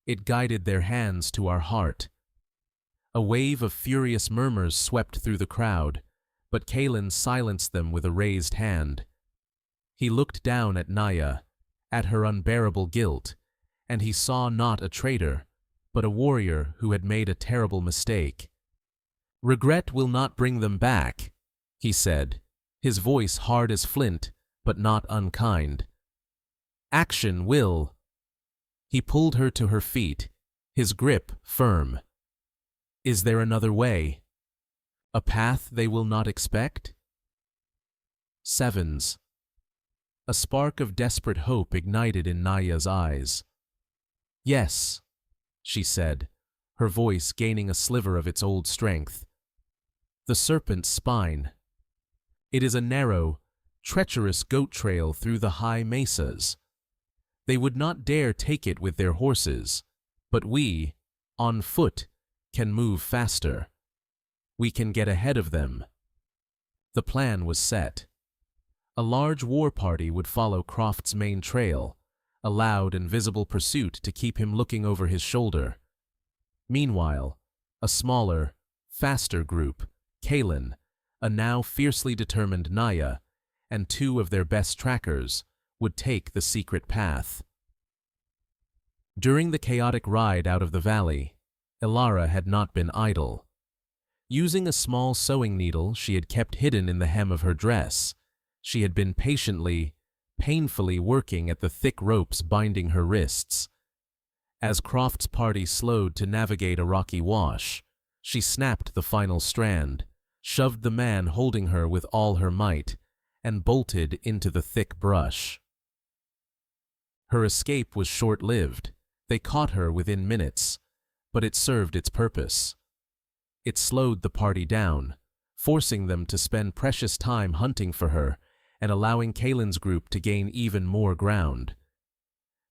It guided their hands to our heart." A wave of furious murmurs swept through the crowd, but Kaelen silenced them with a raised hand. He looked down at Naya, at her unbearable guilt, and he saw not a traitor, but a warrior who had made a terrible mistake. "Regret will not bring them back," he said, his voice hard as flint, but not unkind. "Action will." He pulled her to her feet, his grip firm. "Is there another way? A path they will not expect?" Sevens. A spark of desperate hope ignited in Naya's eyes. "Yes," she said, her voice gaining a sliver of its old strength. "The serpent's spine. It is a narrow, treacherous goat trail through the high mesas. They would not dare take it with their horses, but we, on foot, can move faster. We can get ahead of them. The plan was set. A large war party would follow Croft's main trail, a loud and visible pursuit to keep him looking over his shoulder. Meanwhile, a smaller, faster group, Kaelen, a now fiercely determined Naya, and 2 of their best trackers, would take the secret path. During the chaotic ride out of the valley, Elara had not been idle. Using a small sewing needle she had kept hidden in the hem of her dress, she had been painfully working at the thick ropes binding her wrists. As Croft's party slowed to navigate a rocky wash, she snapped the final strand, shoved the man holding her with all her might, and bolted into the thick brush. Her escape was short-lived. They caught her within minutes, but it served its purpose. It slowed the party down, forcing them to spend precious time hunting for her and allowing Kaelen's group to gain even more ground.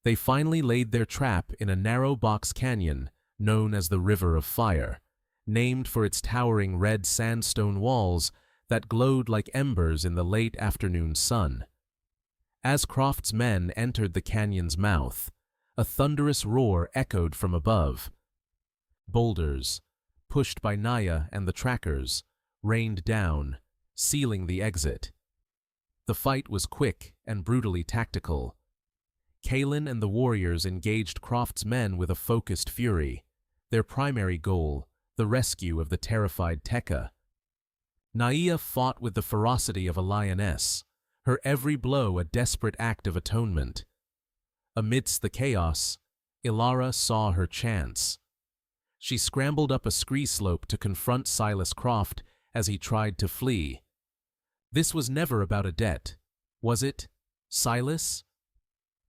They finally laid their trap in a narrow box canyon known as the River of Fire, named for its towering red sandstone walls that glowed like embers in the late afternoon sun. As Croft's men entered the canyon's mouth, a thunderous roar echoed from above. Boulders, pushed by Naya and the trackers, rained down, sealing the exit. The fight was quick and brutally tactical. Kaelen and the warriors engaged Croft's men with a focused fury, their primary goal, the rescue of the terrified Tekka. Naya fought with the ferocity of a lioness, her every blow a desperate act of atonement. Amidst the chaos, Elara saw her chance. She scrambled up a scree slope to confront Silas Croft as he tried to flee. This was never about a debt, was it, Silas?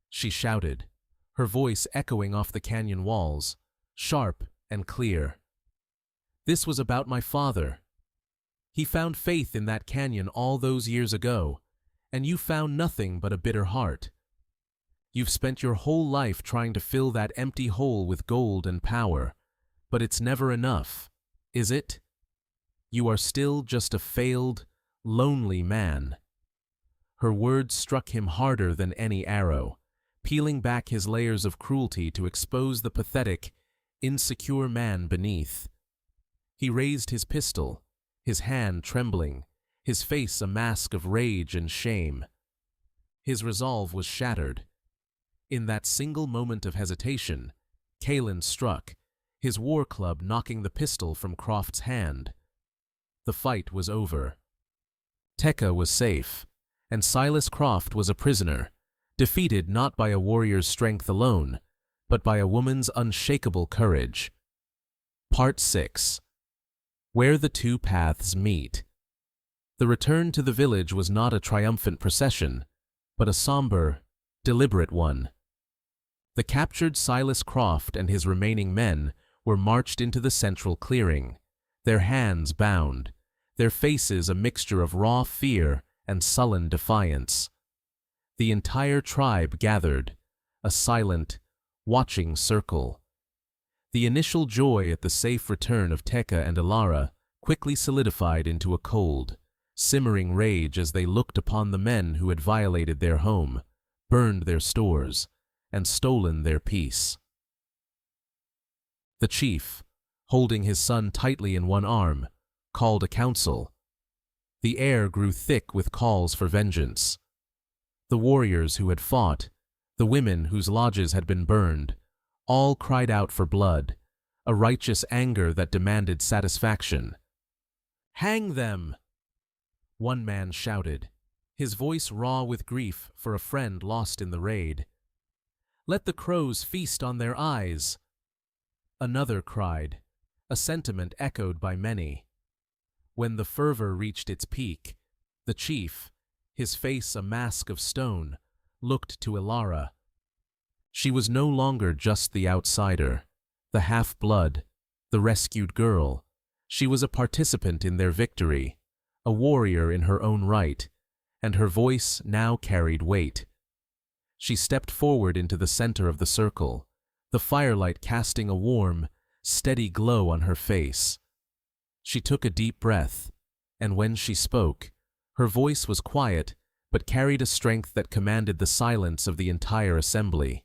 She shouted, her voice echoing off the canyon walls, sharp and clear. This was about my father. He found faith in that canyon all those years ago, and you found nothing but a bitter heart. You've spent your whole life trying to fill that empty hole with gold and power, but it's never enough, is it? You are still just a failed, lonely man. Her words struck him harder than any arrow, peeling back his layers of cruelty to expose the pathetic, insecure man beneath. He raised his pistol, his hand trembling, his face a mask of rage and shame. His resolve was shattered. In that single moment of hesitation, Kaelen struck, his war club knocking the pistol from Croft's hand. The fight was over. Tekka was safe, and Silas Croft was a prisoner, defeated not by a warrior's strength alone, but by a woman's unshakable courage. Part 6. Where the Two Paths Meet. The return to the village was not a triumphant procession, but a somber, deliberate one. The captured Silas Croft and his remaining men were marched into the central clearing, their hands bound, their faces a mixture of raw fear and sullen defiance. The entire tribe gathered, a silent, watching circle. The initial joy at the safe return of Tekka and Elara quickly solidified into a cold, simmering rage as they looked upon the men who had violated their home, burned their stores, and stolen their peace. The chief, holding his son tightly in one arm, called a council. The air grew thick with calls for vengeance. The warriors who had fought, the women whose lodges had been burned, all cried out for blood, a righteous anger that demanded satisfaction. "Hang them!" one man shouted, his voice raw with grief for a friend lost in the raid. "Let the crows feast on their eyes!" Another cried, a sentiment echoed by many. When the fervor reached its peak, the chief, his face a mask of stone, looked to Elara. She was no longer just the outsider, the half-blood, the rescued girl. She was a participant in their victory, a warrior in her own right, and her voice now carried weight. She stepped forward into the center of the circle, the firelight casting a warm, steady glow on her face. She took a deep breath, and when she spoke, her voice was quiet but carried a strength that commanded the silence of the entire assembly.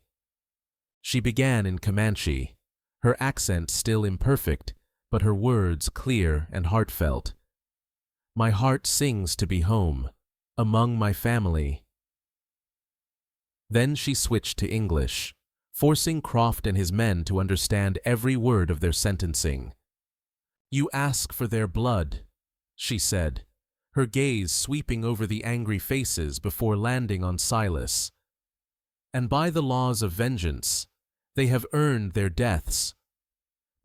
She began in Comanche, her accent still imperfect, but her words clear and heartfelt. "My heart sings to be home, among my family." Then she switched to English, forcing Croft and his men to understand every word of their sentencing. "You ask for their blood," she said, her gaze sweeping over the angry faces before landing on Silas. "And by the laws of vengeance, they have earned their deaths.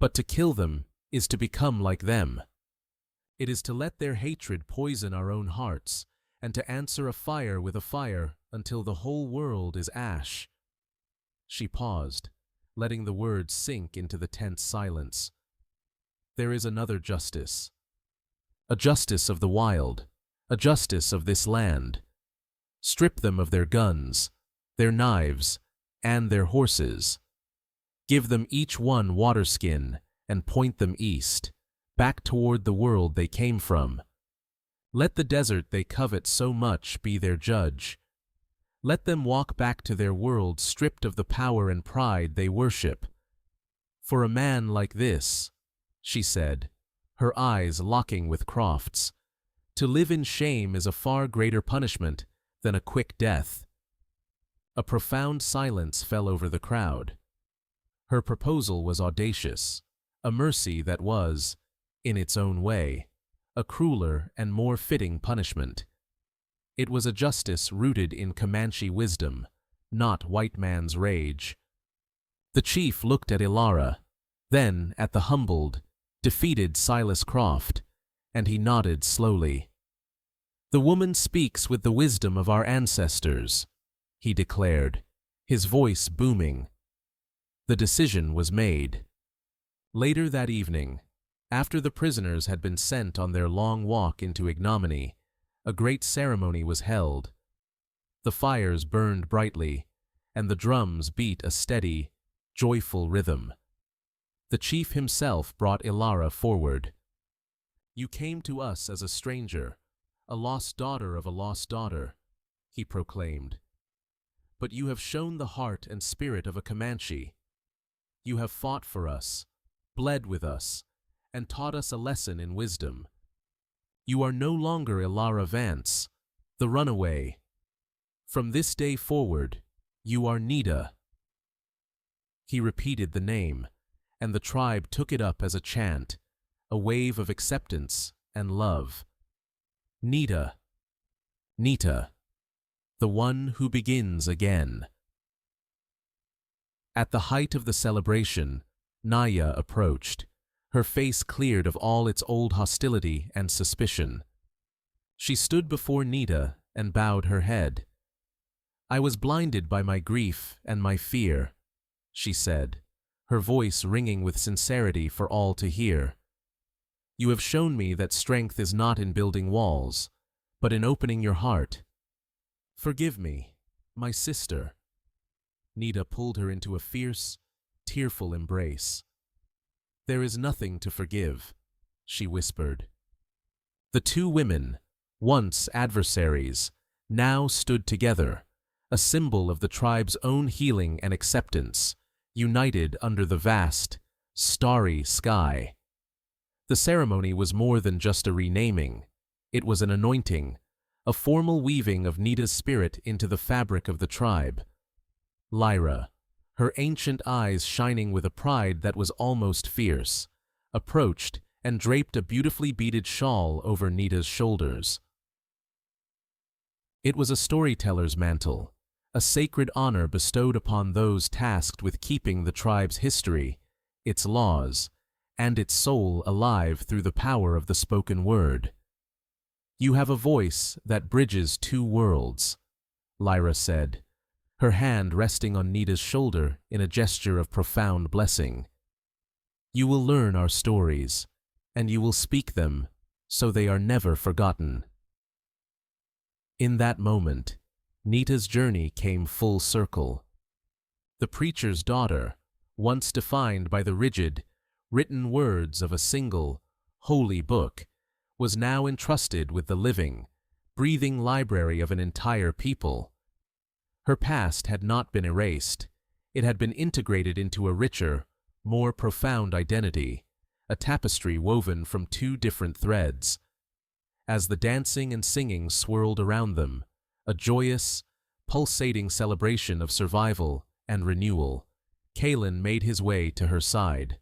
But to kill them is to become like them. It is to let their hatred poison our own hearts, and to answer a fire with a fire until the whole world is ash." She paused, letting the words sink into the tense silence. "There is another justice. A justice of the wild, a justice of this land. Strip them of their guns, their knives, and their horses. Give them each one waterskin and point them east, back toward the world they came from. Let the desert they covet so much be their judge. Let them walk back to their world stripped of the power and pride they worship. For a man like this," she said, her eyes locking with Croft's, "to live in shame is a far greater punishment than a quick death." A profound silence fell over the crowd. Her proposal was audacious, a mercy that was, in its own way, a crueler and more fitting punishment. It was a justice rooted in Comanche wisdom, not white man's rage. The chief looked at Elara, then at the humbled, defeated Silas Croft, and he nodded slowly. "The woman speaks with the wisdom of our ancestors," he declared, his voice booming. The decision was made. Later that evening, after the prisoners had been sent on their long walk into ignominy, a great ceremony was held. The fires burned brightly, and the drums beat a steady, joyful rhythm. The chief himself brought Elara forward. "You came to us as a stranger, a lost daughter of a lost daughter," he proclaimed. "But you have shown the heart and spirit of a Comanche. You have fought for us, bled with us, and taught us a lesson in wisdom. You are no longer Elara Vance, the runaway. From this day forward, you are Nita." He repeated the name, and the tribe took it up as a chant, a wave of acceptance and love. Nita, Nita, the one who begins again. At the height of the celebration, Naya approached, her face cleared of all its old hostility and suspicion. She stood before Nita and bowed her head. "I was blinded by my grief and my fear," she said, her voice ringing with sincerity for all to hear. "You have shown me that strength is not in building walls, but in opening your heart. Forgive me, my sister." Nita pulled her into a fierce, tearful embrace. "There is nothing to forgive," she whispered. The two women, once adversaries, now stood together, a symbol of the tribe's own healing and acceptance, united under the vast, starry sky. The ceremony was more than just a renaming. It was an anointing, a formal weaving of Nita's spirit into the fabric of the tribe. Lyra, her ancient eyes shining with a pride that was almost fierce, approached and draped a beautifully beaded shawl over Nita's shoulders. It was a storyteller's mantle, a sacred honor bestowed upon those tasked with keeping the tribe's history, its laws, and its soul alive through the power of the spoken word. "You have a voice that bridges two worlds," Lyra said, her hand resting on Nita's shoulder in a gesture of profound blessing. "You will learn our stories, and you will speak them so they are never forgotten." In that moment, Nita's journey came full circle. The preacher's daughter, once defined by the rigid, written words of a single, holy book, was now entrusted with the living, breathing library of an entire people. Her past had not been erased. It had been integrated into a richer, more profound identity, a tapestry woven from two different threads. As the dancing and singing swirled around them, a joyous, pulsating celebration of survival and renewal, Kaelen made his way to her side.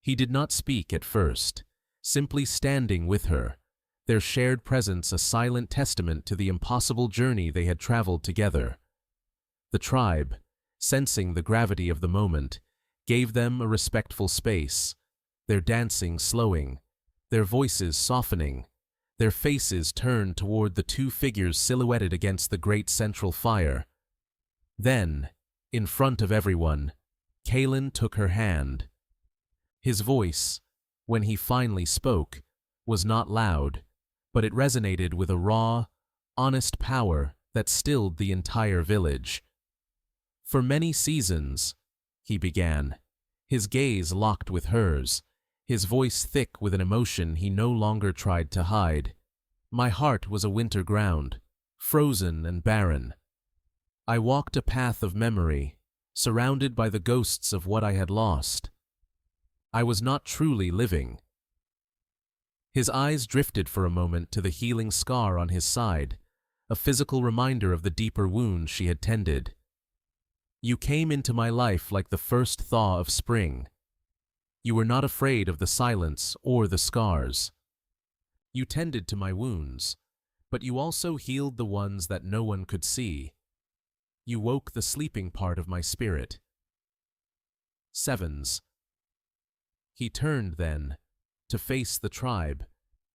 He did not speak at first, simply standing with her, their shared presence a silent testament to the impossible journey they had traveled together. The tribe, sensing the gravity of the moment, gave them a respectful space, their dancing slowing, their voices softening, their faces turned toward the two figures silhouetted against the great central fire. Then, in front of everyone, Kaelen took her hand. His voice, when he finally spoke, was not loud, but it resonated with a raw, honest power that stilled the entire village. "For many seasons," he began, his gaze locked with hers, his voice thick with an emotion he no longer tried to hide, "my heart was a winter ground, frozen and barren. I walked a path of memory, surrounded by the ghosts of what I had lost. I was not truly living." His eyes drifted for a moment to the healing scar on his side, a physical reminder of the deeper wound she had tended. "You came into my life like the first thaw of spring. You were not afraid of the silence or the scars. You tended to my wounds, but you also healed the ones that no one could see. You woke the sleeping part of my spirit." Sevens. He turned then, to face the tribe,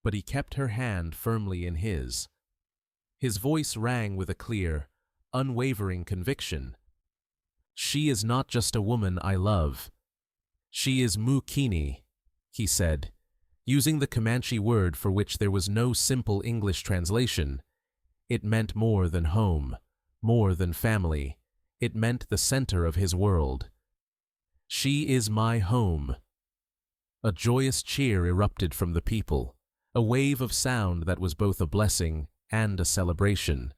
but he kept her hand firmly in his. His voice rang with a clear, unwavering conviction. "She is not just a woman I love. She is Mukini," he said, using the Comanche word for which there was no simple English translation. It meant more than home, more than family. It meant the center of his world. "She is my home." A joyous cheer erupted from the people, a wave of sound that was both a blessing and a celebration.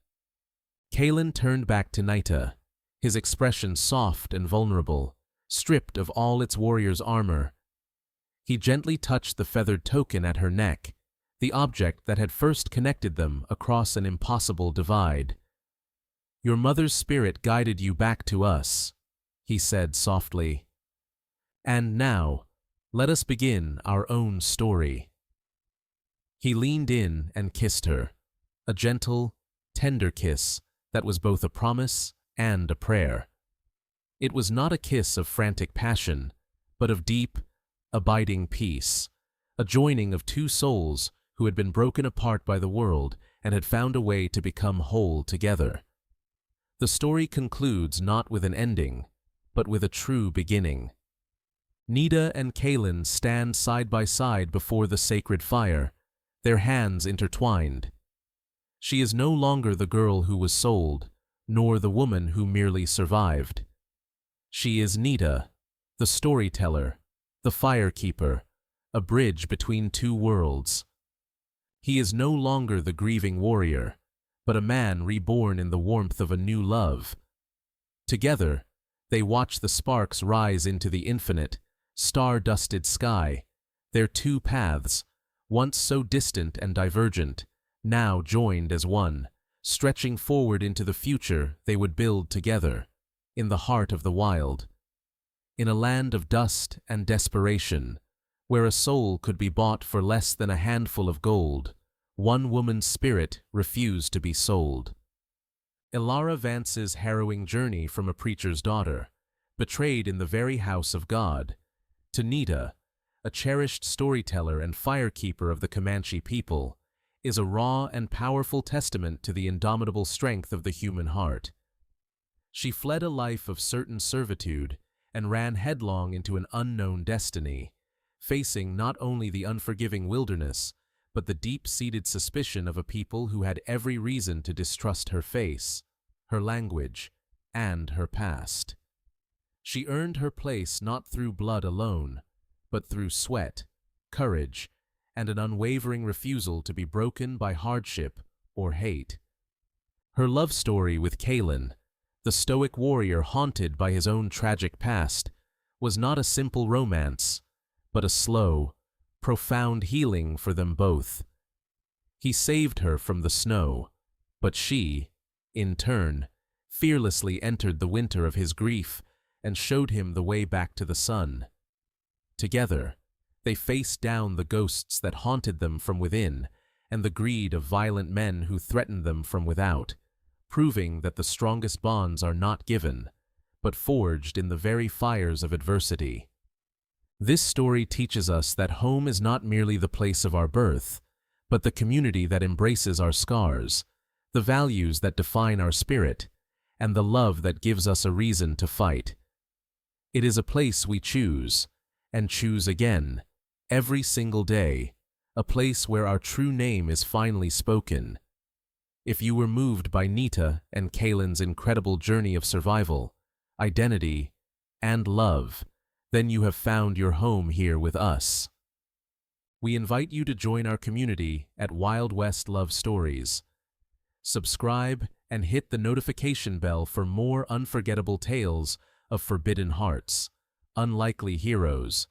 Kaelen turned back to Nita, his expression soft and vulnerable, stripped of all its warrior's armor. He gently touched the feathered token at her neck, the object that had first connected them across an impossible divide. "Your mother's spirit guided you back to us," he said softly. "And now, let us begin our own story." He leaned in and kissed her, a gentle, tender kiss that was both a promise and a prayer. It was not a kiss of frantic passion, but of deep, abiding peace, a joining of two souls who had been broken apart by the world and had found a way to become whole together. The story concludes not with an ending, but with a true beginning. Nita and Kaelen stand side by side before the sacred fire, their hands intertwined. She is no longer the girl who was sold, nor the woman who merely survived. She is Nita, the storyteller, the firekeeper, a bridge between two worlds. He is no longer the grieving warrior, but a man reborn in the warmth of a new love. Together, they watch the sparks rise into the infinite, star-dusted sky, their two paths, once so distant and divergent, now joined as one, stretching forward into the future they would build together, in the heart of the wild. In a land of dust and desperation, where a soul could be bought for less than a handful of gold, one woman's spirit refused to be sold. Elara Vance's harrowing journey from a preacher's daughter, betrayed in the very house of God, to Nita, a cherished storyteller and firekeeper of the Comanche people, is a raw and powerful testament to the indomitable strength of the human heart. She fled a life of certain servitude and ran headlong into an unknown destiny, facing not only the unforgiving wilderness, but the deep-seated suspicion of a people who had every reason to distrust her face, her language, and her past. She earned her place not through blood alone, but through sweat, courage, and an unwavering refusal to be broken by hardship or hate. Her love story with Kaelen, the stoic warrior haunted by his own tragic past, was not a simple romance, but a slow, profound healing for them both. He saved her from the snow, but she, in turn, fearlessly entered the winter of his grief and showed him the way back to the sun. Together, they faced down the ghosts that haunted them from within and the greed of violent men who threatened them from without, proving that the strongest bonds are not given, but forged in the very fires of adversity. This story teaches us that home is not merely the place of our birth, but the community that embraces our scars, the values that define our spirit, and the love that gives us a reason to fight. It is a place we choose, and choose again, every single day, a place where our true name is finally spoken. If you were moved by Nita and Kaelen's incredible journey of survival, identity, and love, then you have found your home here with us. We invite you to join our community at Wild West Love Stories. Subscribe and hit the notification bell for more unforgettable tales of forbidden hearts, unlikely heroes,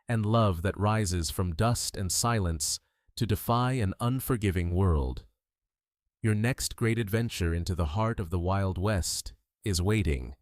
and love that rises from dust and silence to defy an unforgiving world. Your next great adventure into the heart of the Wild West is waiting.